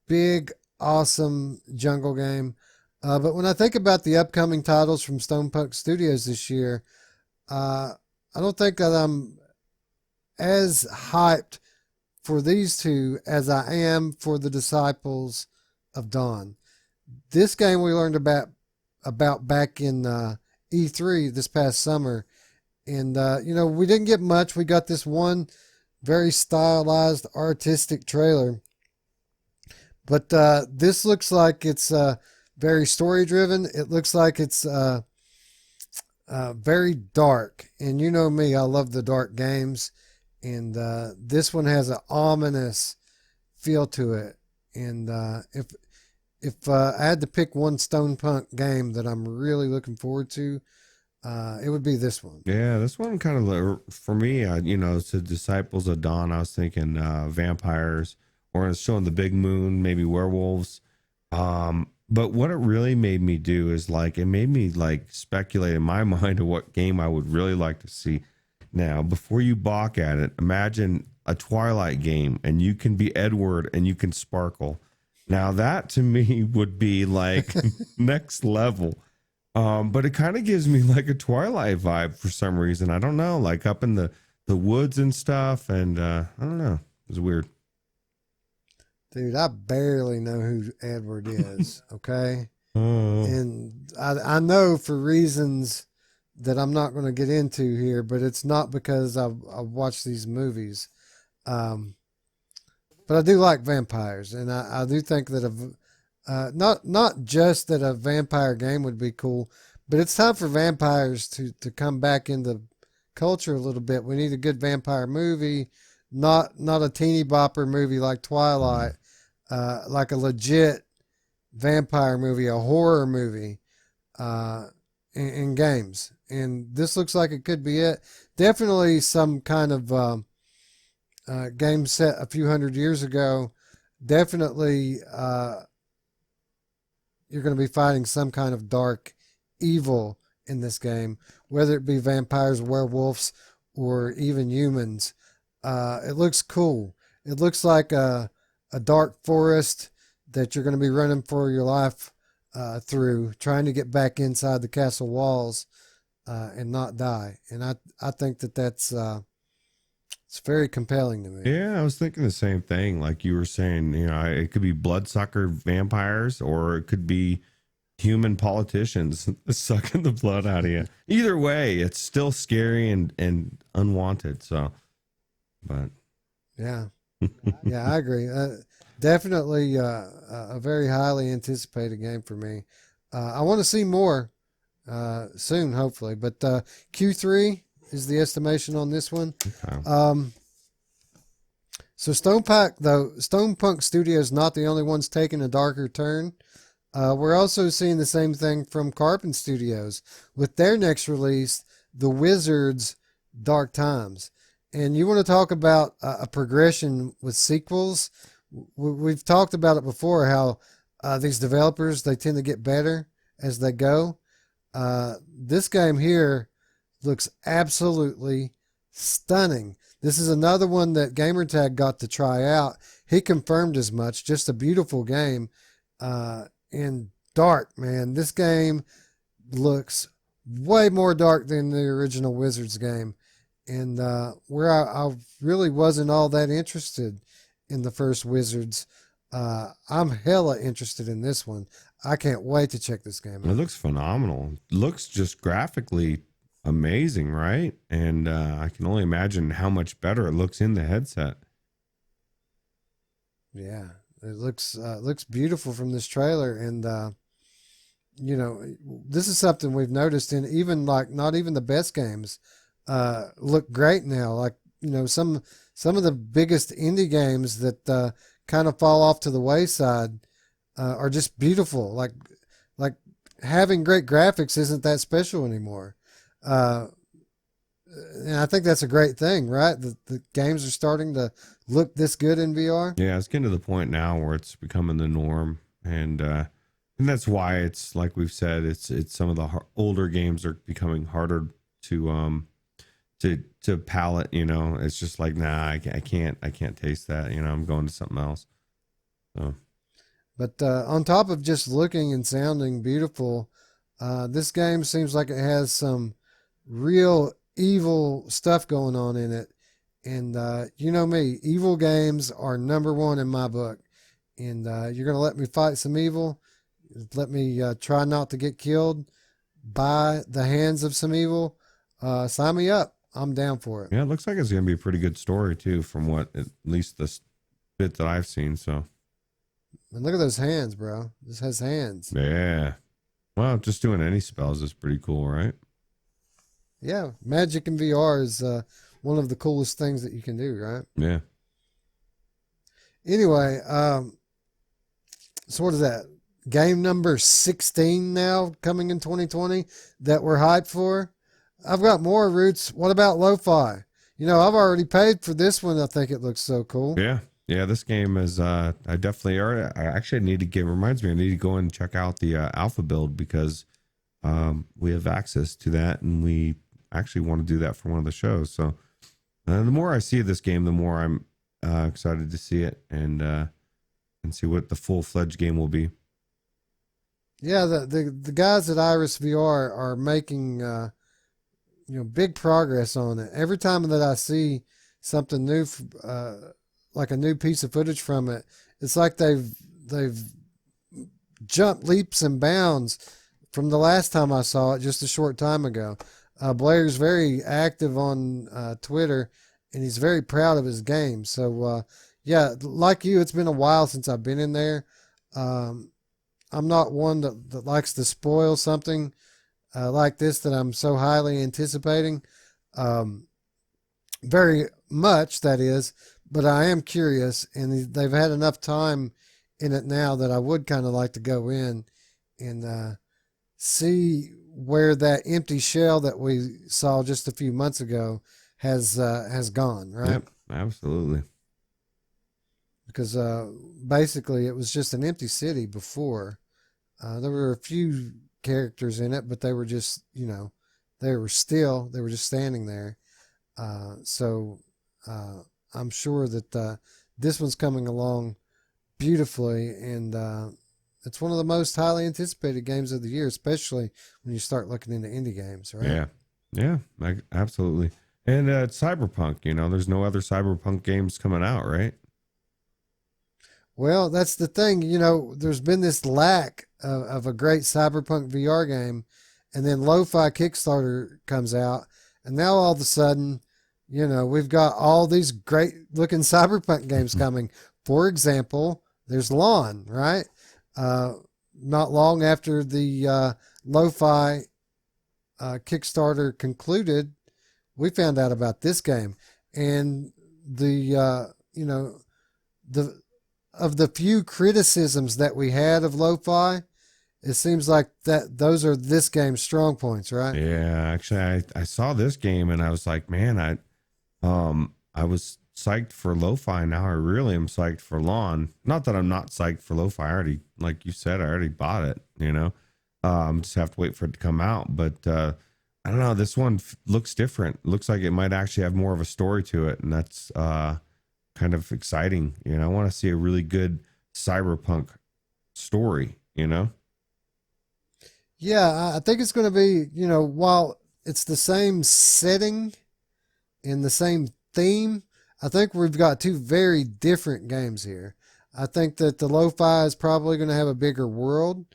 big, awesome jungle game. But when I think about the upcoming titles from Stonepuck Studios this year, I don't think that I'm as hyped for these two as I am for the Disciples of Dawn. This game we learned about back in E3 this past summer. And, we didn't get much. We got this one very stylized, artistic trailer. But this looks like it's very story-driven. It looks like it's very dark. And you know me, I love the dark games. And this one has an ominous feel to it. And if I had to pick one Stonepunk game that I'm really looking forward to, it would be this one. Yeah, this one kind of, for me, it's the Disciples of Dawn. I was thinking vampires, or it's showing the big moon, maybe werewolves. But what it really made me do is it made me speculate in my mind of what game I would really like to see. Now, before you balk at it, imagine a Twilight game and you can be Edward and you can sparkle. Now that to me would be like next level. But it kind of gives me like a Twilight vibe for some reason. I don't know, like up in the woods and stuff. And I don't know. It's weird. Dude, I barely know who Edward is. Okay. Oh. And I know for reasons that I'm not going to get into here, but it's not because I've watched these movies. But I do like vampires, and I do think that not just that a vampire game would be cool, but it's time for vampires to come back into culture a little bit. We need a good vampire movie, not a teeny bopper movie like Twilight, like a legit vampire movie, a horror movie, in games. And this looks like it could be it. Definitely some kind of game set a few hundred years ago. Definitely, you're going to be fighting some kind of dark evil in this game, whether it be vampires, werewolves, or even humans. It looks cool. It looks like a dark forest that you're going to be running for your life through, trying to get back inside the castle walls and not die. And I think that's it's very compelling to me. Yeah, I was thinking the same thing. Like you were saying, you know, it could be bloodsucker vampires or it could be human politicians sucking the blood out of you. Either way, it's still scary and unwanted. So, but yeah, yeah, I agree. Definitely a very highly anticipated game for me. I want to see more soon, hopefully. But Q3 is the estimation on this one. okay. So Stonepunk Studios not the only ones taking a darker turn. We're also seeing the same thing from Carpent Studios with their next release, The Wizards Dark Times. And you want to talk about a progression with sequels? We've talked about it before, how these developers, they tend to get better as they go. This game here looks absolutely stunning. This is another one that Gamertag got to try out. He confirmed as much. Just a beautiful game. And dark, man. This game looks way more dark than the original Wizards game. And where I really wasn't all that interested in the first Wizards, I'm hella interested in this one. I can't wait to check this game out. It looks phenomenal. Looks just graphically amazing, right? And I can only imagine how much better it looks in the headset. Yeah, it looks beautiful from this trailer, and you know, this is something we've noticed in even like not even the best games look great now. Like, you know, some of the biggest indie games that kind of fall off to the wayside are just beautiful. Like having great graphics isn't that special anymore. And I think that's a great thing, right? The games are starting to look this good in VR. Yeah, it's getting to the point now where it's becoming the norm, and that's why it's like we've said, it's some of the older games are becoming harder to palate. You know, it's just like, nah, I can't taste that. You know, I'm going to something else. So. But on top of just looking and sounding beautiful, this game seems like it has some real evil stuff going on in it. And you know me, evil games are number one in my book. And you're going to let me fight some evil, let me try not to get killed by the hands of some evil. Sign me up. I'm down for it. Yeah, it looks like it's going to be a pretty good story too, from what at least this bit that I've seen. So. And look at those hands, bro. This has hands. Yeah. Well, just doing any spells is pretty cool, right? Yeah. Magic in VR is one of the coolest things that you can do, right? Yeah. Anyway, so what is that? Game number 16 now coming in 2020 that we're hyped for. I've got more Ruuts. What about Lo-Fi? You know, I've already paid for this one. I think it looks so cool. Yeah. Yeah, this game is, I definitely are. I actually need to get, reminds me, I need to go and check out the alpha build because we have access to that and we actually want to do that for one of the shows. So The more I see this game, the more I'm excited to see it and see what the full fledged game will be. Yeah, the guys at Iris VR are making big progress on it. Every time that I see something new, like a new piece of footage from it, it's like they've jumped leaps and bounds from the last time I saw it just a short time ago. Blair's very active on Twitter, and he's very proud of his game. So yeah, like you, it's been a while since I've been in there. I'm not one that likes to spoil something like this that I'm so highly anticipating. Very much, that is, but I am curious, and they've had enough time in it now that I would kind of like to go in and see where that empty shell that we saw just a few months ago has gone, right? Yep, absolutely. Because basically it was just an empty city before. There were a few characters in it, but they were just, they were just standing there. So I'm sure that this one's coming along beautifully, and it's one of the most highly anticipated games of the year, especially when you start looking into indie games, right? Yeah, absolutely. And it's Cyberpunk, there's no other Cyberpunk games coming out, right? Well, that's the thing. There's been this lack of a great Cyberpunk VR game, and then Lo-Fi Kickstarter comes out, and now all of a sudden, we've got all these great looking Cyberpunk games coming. For example, there's Lawn, right? Not long after the Lo-Fi Kickstarter concluded, we found out about this game, and the of the few criticisms that we had of Lo-Fi, it seems like that those are this game's strong points, right? Yeah, actually, I saw this game and I was like, man, I was psyched for Lo-Fi. Now I really am psyched for Lawn. Not that I'm not psyched for Lo-Fi. I already, like you said, I already bought it. Just have to wait for it to come out. But I don't know. This one looks different. Looks like it might actually have more of a story to it, and that's kind of exciting. I want to see a really good Cyberpunk story. Yeah, I think it's going to be, while it's the same setting and the same theme, I think we've got two very different games here. I think that the Lo-Fi is probably going to have a bigger world.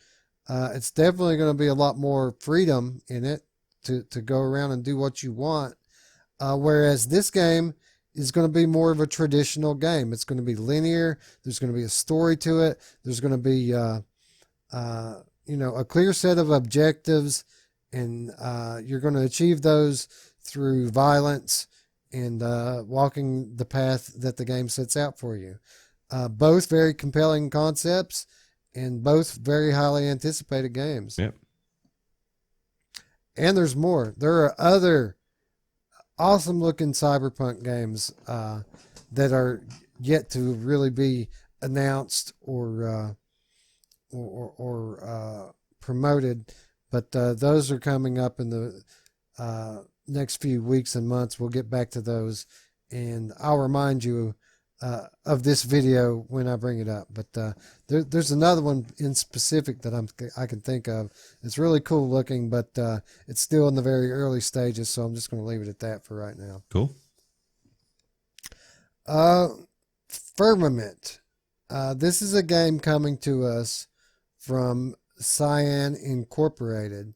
It's definitely going to be a lot more freedom in it to go around and do what you want. Whereas this game is going to be more of a traditional game. It's going to be linear. There's going to be a story to it. There's going to be, a clear set of objectives, and you're going to achieve those through violence and walking the path that the game sets out for you. Both very compelling concepts, and both very highly anticipated games. Yep. And there's more. There are other awesome looking Cyberpunk games that are yet to really be announced or promoted, but those are coming up in the next few weeks and months. We'll get back to those, and I'll remind you of this video when I bring it up. But there's another one in specific that I can think of. It's really cool looking, but it's still in the very early stages, so I'm just going to leave it at that for right now. Cool. Firmament. This is a game coming to us from Cyan Incorporated.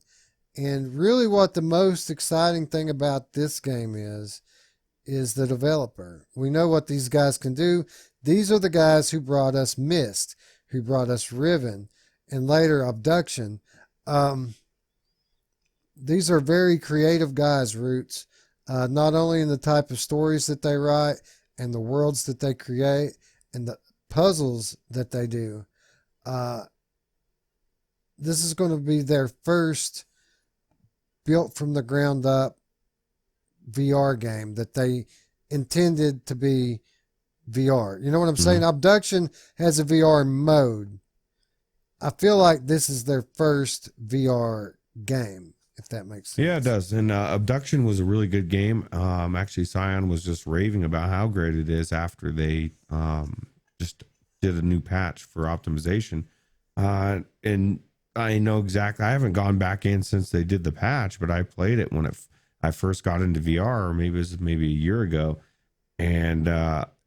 And really what the most exciting thing about this game is the developer. We know what these guys can do. These are the guys who brought us Myst, who brought us Riven, and later Abduction. These are very creative guys, Ruuts, not only in the type of stories that they write and the worlds that they create and the puzzles that they do. This is going to be their first built from the ground up VR game that they intended to be VR. You know what I'm saying? Abduction has a VR mode. I feel like this is their first VR game. if that makes Yeah, it sense. does. And Abduction was a really good game. Actually, Scion was just raving about how great it is after they just did a new patch for optimization. And I know exactly. I haven't gone back in since they did the patch, but I played it when I first got into VR, or maybe it was maybe a year ago, and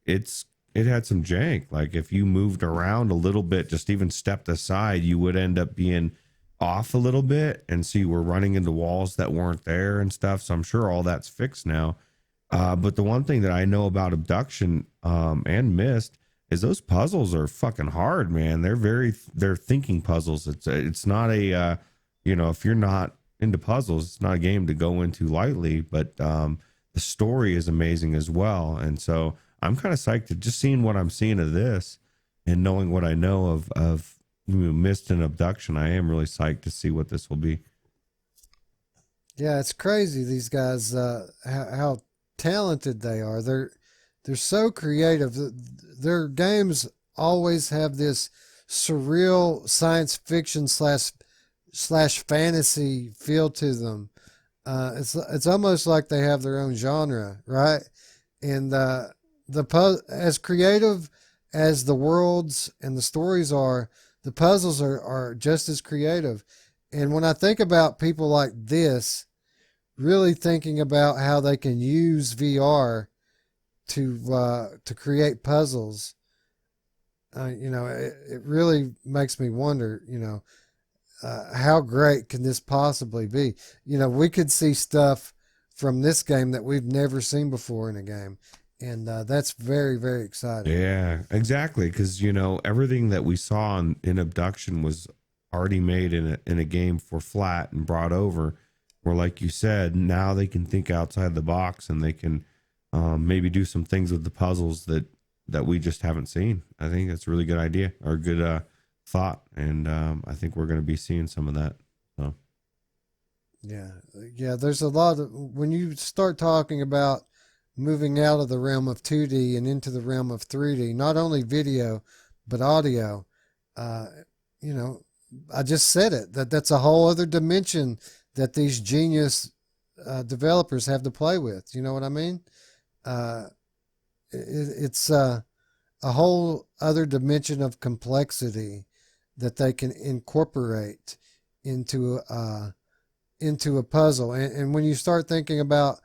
it had some jank. Like if you moved around a little bit, just even stepped aside, you would end up being off a little bit, and so you were running into walls that weren't there and stuff. So I'm sure all that's fixed now. But the one thing that I know about Abduction and Mist is those puzzles are fucking hard, man. They're thinking puzzles. It's not a if you're not into puzzles, it's not a game to go into lightly. But the story is amazing as well, and so I'm kind of psyched to just seeing what I'm seeing of this and knowing what I know of Mist and Abduction. I am really psyched to see what this will be. Yeah, it's crazy these guys how talented they are. They're so creative. Their games always have this surreal science fiction slash fantasy feel to them. It's almost like they have their own genre, right? And as creative as the worlds and the stories are, the puzzles are just as creative. And when I think about people like this, really thinking about how they can use VR to create puzzles, it really makes me wonder, how great can this possibly be? We could see stuff from this game that we've never seen before in a game, and that's very, very exciting. Yeah, exactly. Because everything that we saw in Abduction was already made in a game for flat and brought over. Where, like you said, now they can think outside the box and they can maybe do some things with the puzzles that we just haven't seen. I think that's a really good idea or a good thought, and I think we're going to be seeing some of that. So Yeah, yeah. There's a lot of when you start talking about moving out of the realm of 2D and into the realm of 3D, not only video but audio. Uh, you know, I just said it that's a whole other dimension that these genius developers have to play with. You know what I mean? Uh, it's a whole other dimension of complexity that they can incorporate into into a puzzle. And when you start thinking about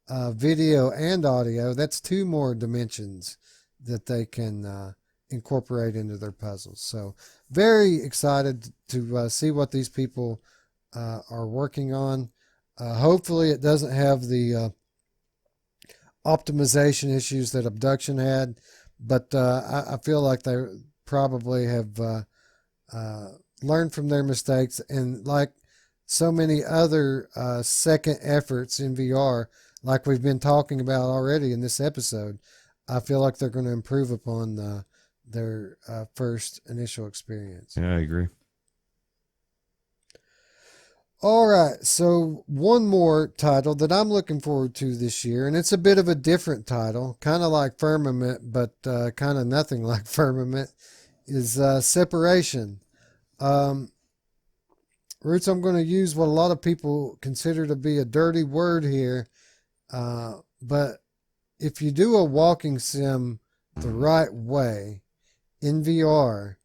video and audio, that's two more dimensions that they can incorporate into their puzzles. So very excited to see what these people are working on. Hopefully it doesn't have the optimization issues that Abduction had, but I feel like they probably have learned from their mistakes, and like so many other second efforts in VR, like we've been talking about already in this episode, I feel like they're going to improve upon their first initial experience. yeah, I agree. All right, so one more title that I'm looking forward to this year, and it's a bit of a different title, kind of like Firmament, but kind of nothing like Firmament, is Separation. Um, Ruuts, I'm going to use what a lot of people consider to be a dirty word here, but if you do a walking sim the right way in VR,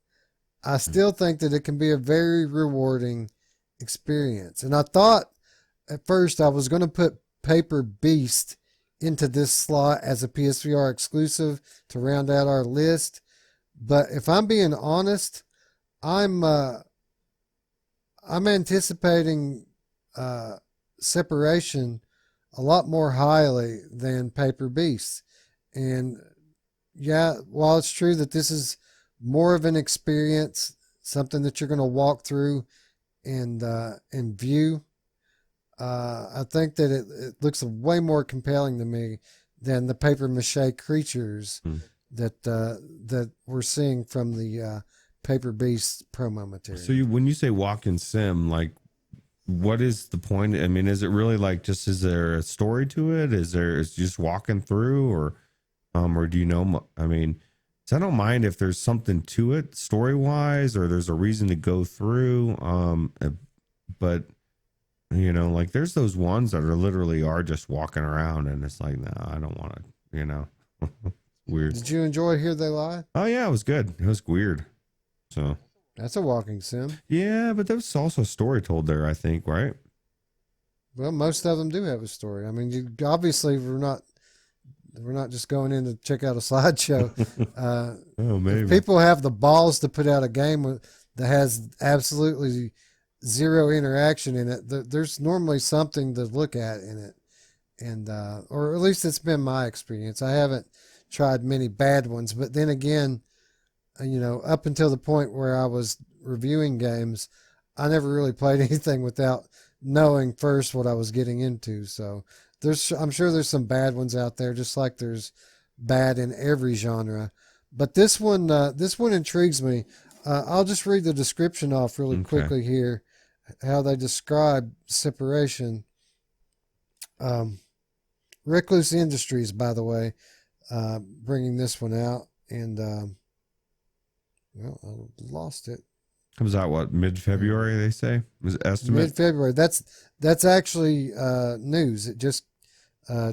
I still think that it can be a very rewarding experience. And I thought at first I was going to put Paper Beast into this slot as a PSVR exclusive to round out our list. But if I'm being honest, I'm anticipating Separation a lot more highly than Paper Beast. And yeah, while it's true that this is more of an experience, something that you're going to walk through and view, I think that it looks way more compelling to me than the paper mache creatures that we're seeing from the Paper Beast promo material. So when you say walk in sim, like, what is the point? I mean, is it really like just, is there a story to it? Is just walking through, or do you know? I mean, so I don't mind if there's something to it story wise, or there's a reason to go through. But You know, like there's those ones that are literally are just walking around, and it's like, no, I don't want to. You know, weird. Did you enjoy Here They Lie? Oh yeah, it was good. It was weird. So That's a walking sim. yeah, but there was also a story told there. I think, right? Well, most of them do have a story. I mean, you obviously we're not just going in to check out a slideshow. Oh, maybe. If people have the balls to put out a game that has absolutely zero interaction in it, there's normally something to look at in it, and or at least it's been my experience. I haven't tried many bad ones, but then again, up until the point where I was reviewing games, I never really played anything without knowing first what I was getting into. So I'm sure there's some bad ones out there, just like there's bad in every genre. But this one intrigues me. I'll just read the description off really quickly here, how they describe Separation. Recluse Industries, by the way, bringing this one out, and well, I lost it. Comes out what, mid-February? They say was estimate. Mid-February. That's actually news. It just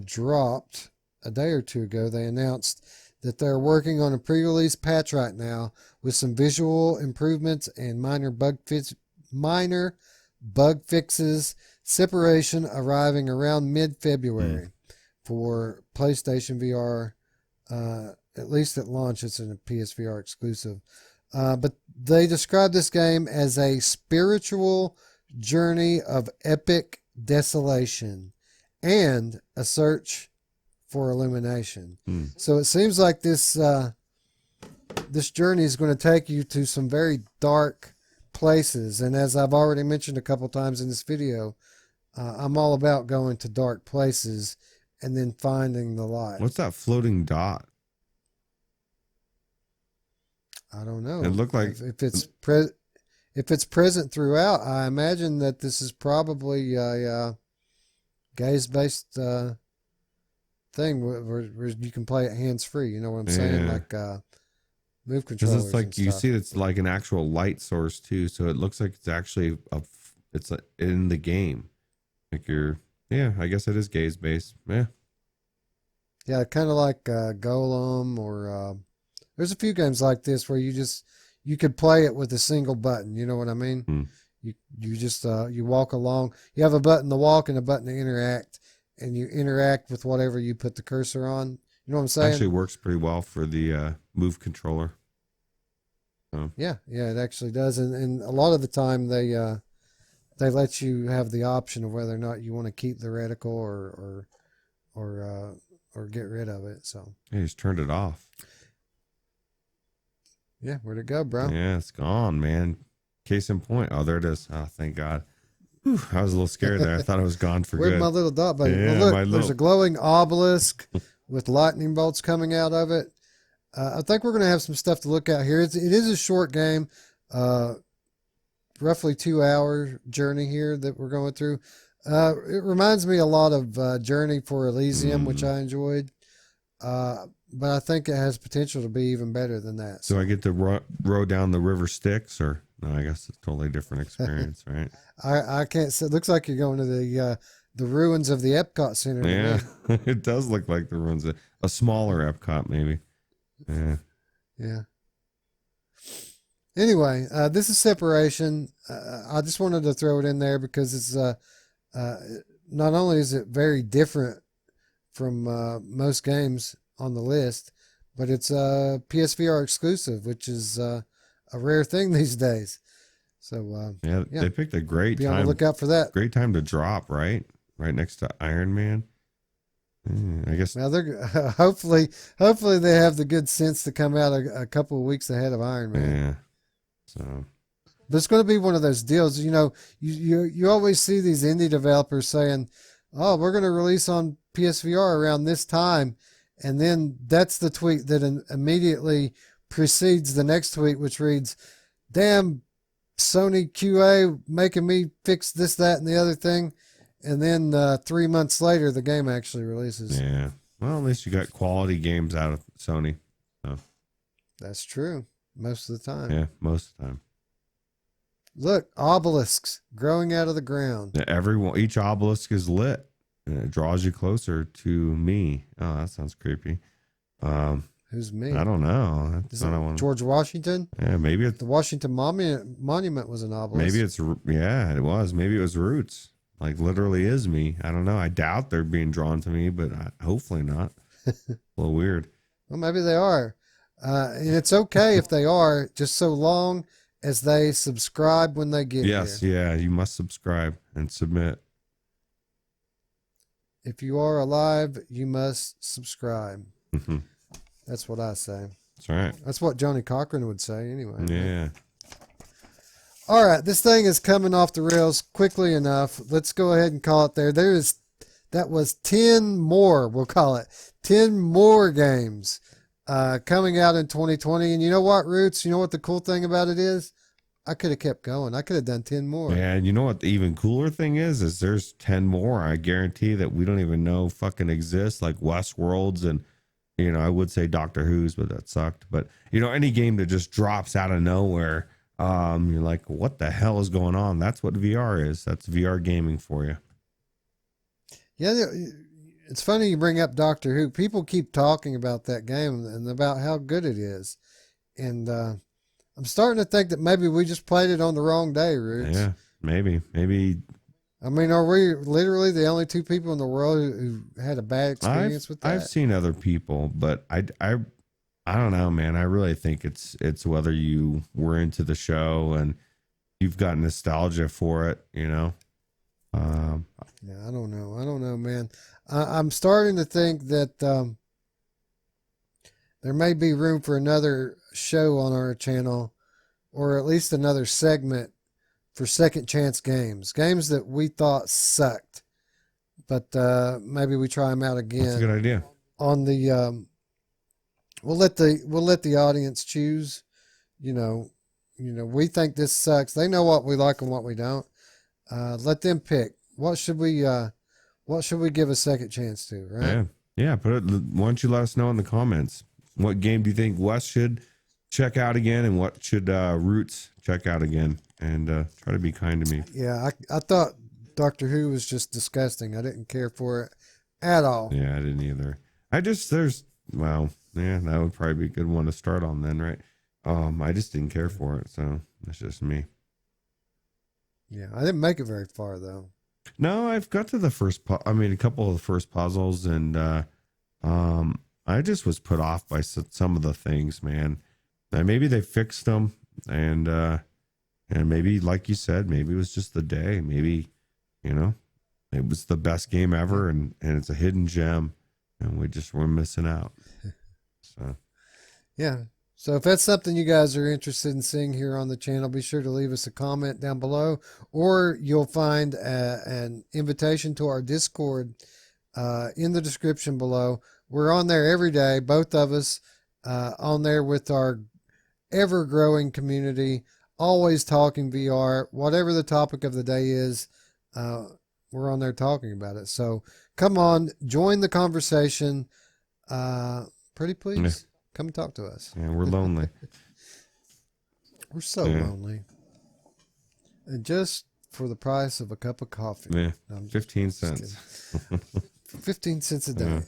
dropped a day or two ago. They announced that they're working on a pre-release patch right now with some visual improvements and minor bug fixes. Separation arriving around mid-February for PlayStation VR. At least at launch, it's a PSVR exclusive. But they describe this game as a spiritual journey of epic desolation and a search for illumination. So it seems like this journey is going to take you to some very dark places. And as I've already mentioned a couple times in this video, I'm all about going to dark places and then finding the light. What's that floating dot? I don't know. It looked like if it's present throughout, I imagine that this is probably a gaze-based thing where you can play it hands-free. You know what I'm saying? Like move controllers. Because it's like you see, it's like an actual light source too. So it looks like it's actually it's in the game. Like I guess it is gaze-based. Yeah, kind of like Golem or. There's a few games like this where you could play it with a single button. You know what I mean? You just you walk along. You have a button to walk and a button to interact, and you interact with whatever you put the cursor on. You know what I'm saying? Actually works pretty well for the move controller. Yeah, it actually does, and a lot of the time they let you have the option of whether or not you want to keep the reticle or get rid of it. So I just turned it off. Yeah, where'd it go, bro? Yeah, it's gone, man. Case in point. Oh, there it is. Oh, thank God. Whew, I was a little scared there. I thought it was gone for Where'd good. my little dot button? Yeah, Well, look, there's a glowing obelisk with lightning bolts coming out of it. I think we're going to have some stuff to look at here. It is a short game, roughly 2-hour journey here that we're going through. It reminds me a lot of Journey for Elysium, which I enjoyed. But I think it has potential to be even better than that. So I get to row down the river Styx, or no? I guess it's a totally different experience, right? I can't say. It looks like you're going to the ruins of the Epcot Center. Yeah, it does look like the ruins of a smaller Epcot, maybe. Yeah. Anyway, this is Separation. I just wanted to throw it in there because it's not only is it very different from most games on the list, but it's a PSVR exclusive, which is a rare thing these days. So they picked a great time. Be on the lookout for that. Great time to drop, right next to Iron Man. I guess. Now they're hopefully they have the good sense to come out a couple of weeks ahead of Iron Man. Yeah. So. But it's going to be one of those deals. You know, you always see these indie developers saying, "Oh, we're going to release on PSVR around this time." And then that's the tweet that immediately precedes the next tweet, which reads, "Damn, Sony QA making me fix this, that, and the other thing." And then 3 months later, the game actually releases. Yeah. Well, at least you got quality games out of Sony. So. That's true. Most of the time. Yeah, most of the time. Look, obelisks growing out of the ground. Everyone, each obelisk is lit, and it draws you closer to me. Oh, that sounds creepy. Who's me? I don't know. Is it George Washington? Yeah, maybe it's The Washington Monument was an obelisk. maybe it's yeah, it was. Maybe it was Ruuts. Like literally is me. I don't know. I doubt they're being drawn to me, but hopefully not. A little weird. Well, maybe they are. And it's okay if they are, just so long as they subscribe when they get Yes, here. yeah, you must subscribe and submit. If you are alive, you must subscribe. Mhm. That's what I say. That's right. That's what Johnny Cochran would say anyway. Yeah. All right, this thing is coming off the rails quickly enough. Let's go ahead and call it there. That was 10 more, we'll call it 10 more games coming out in 2020. And you know what, Ruuts? You know what the cool thing about it is? I could have kept going. I could have done 10 more. Yeah, and you know what the even cooler thing is there's 10 more. I guarantee that we don't even know fucking exist, like Westworlds and, you know, I would say Doctor Who's, but that sucked. But, you know, any game that just drops out of nowhere, you're like, what the hell is going on? That's what VR is. That's VR gaming for you. Yeah, it's funny you bring up Doctor Who. People keep talking about that game and about how good it is. And I'm starting to think that maybe we just played it on the wrong day, Ruuts. Yeah, maybe. I mean, are we literally the only two people in the world who had a bad experience with that? I've seen other people, but I don't know, man. I really think it's whether you were into the show and you've got nostalgia for it, you know. Yeah, I don't know, man. I'm starting to think that there may be room for another show on our channel, or at least another segment for second chance games that we thought sucked, but maybe we try them out again. That's a good idea. On the we'll let the audience choose. You know, we think this sucks. They know what we like and what we don't. Let them pick. What should we give a second chance to, right? Yeah. Why don't you let us know in the comments? What game do you think Wes should check out again, and what should Ruuts check out again? And try to be kind to me. Yeah, I thought Doctor Who was just disgusting. I didn't care for it at all. Yeah, I didn't either. That would probably be a good one to start on then, right? I just didn't care for it, so that's just me. Yeah, I didn't make it very far though. No, I've got to the a couple of the first puzzles, and I just was put off by some of the things, man. Maybe they fixed them, and maybe, like you said, maybe it was just the day. Maybe, you know, it was the best game ever, and it's a hidden gem, and we're missing out. So, yeah. So if that's something you guys are interested in seeing here on the channel, be sure to leave us a comment down below, or you'll find an invitation to our Discord in the description below. We're on there every day, both of us on there with our ever-growing community, always talking VR. Whatever the topic of the day is, we're on there talking about it. So come on, join the conversation. Pretty please. Yeah. Come talk to us. yeah, we're lonely. We're so lonely. And just for the price of a cup of coffee. Yeah, No, 15 cents. For 15 cents a day. Yeah.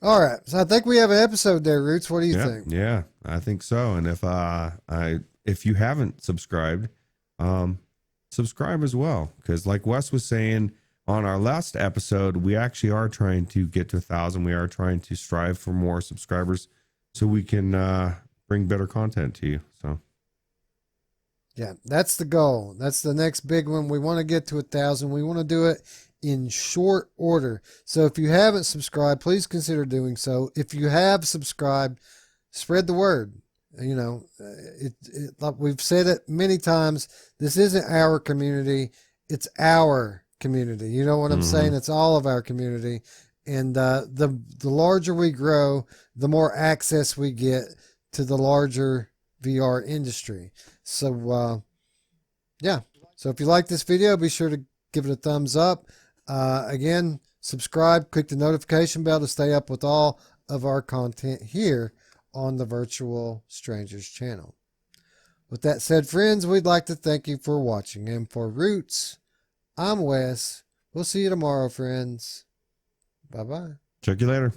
All right. So I think we have an episode there, Ruuts. What do you think? Yeah, I think so. And if you haven't subscribed, subscribe as well. Because like Wes was saying on our last episode, we actually are trying to get to 1,000. We are trying to strive for more subscribers so we can bring better content to you. So Yeah, that's the goal. That's the next big one. We want to get to 1,000. We want to do it in short order. So if you haven't subscribed, please consider doing so. If you have subscribed, spread the word. You know, like we've said it many times, this isn't our community, it's our community. You know what I'm saying? It's all of our community. And the larger we grow, the more access we get to the larger VR industry. So, yeah. So if you like this video, be sure to give it a thumbs up. Again, subscribe, click the notification bell to stay up with all of our content here on the Virtual Strangers channel. With that said, friends, we'd like to thank you for watching. And for Ruuts, I'm Wes. We'll see you tomorrow, friends. Bye-bye. Check you later.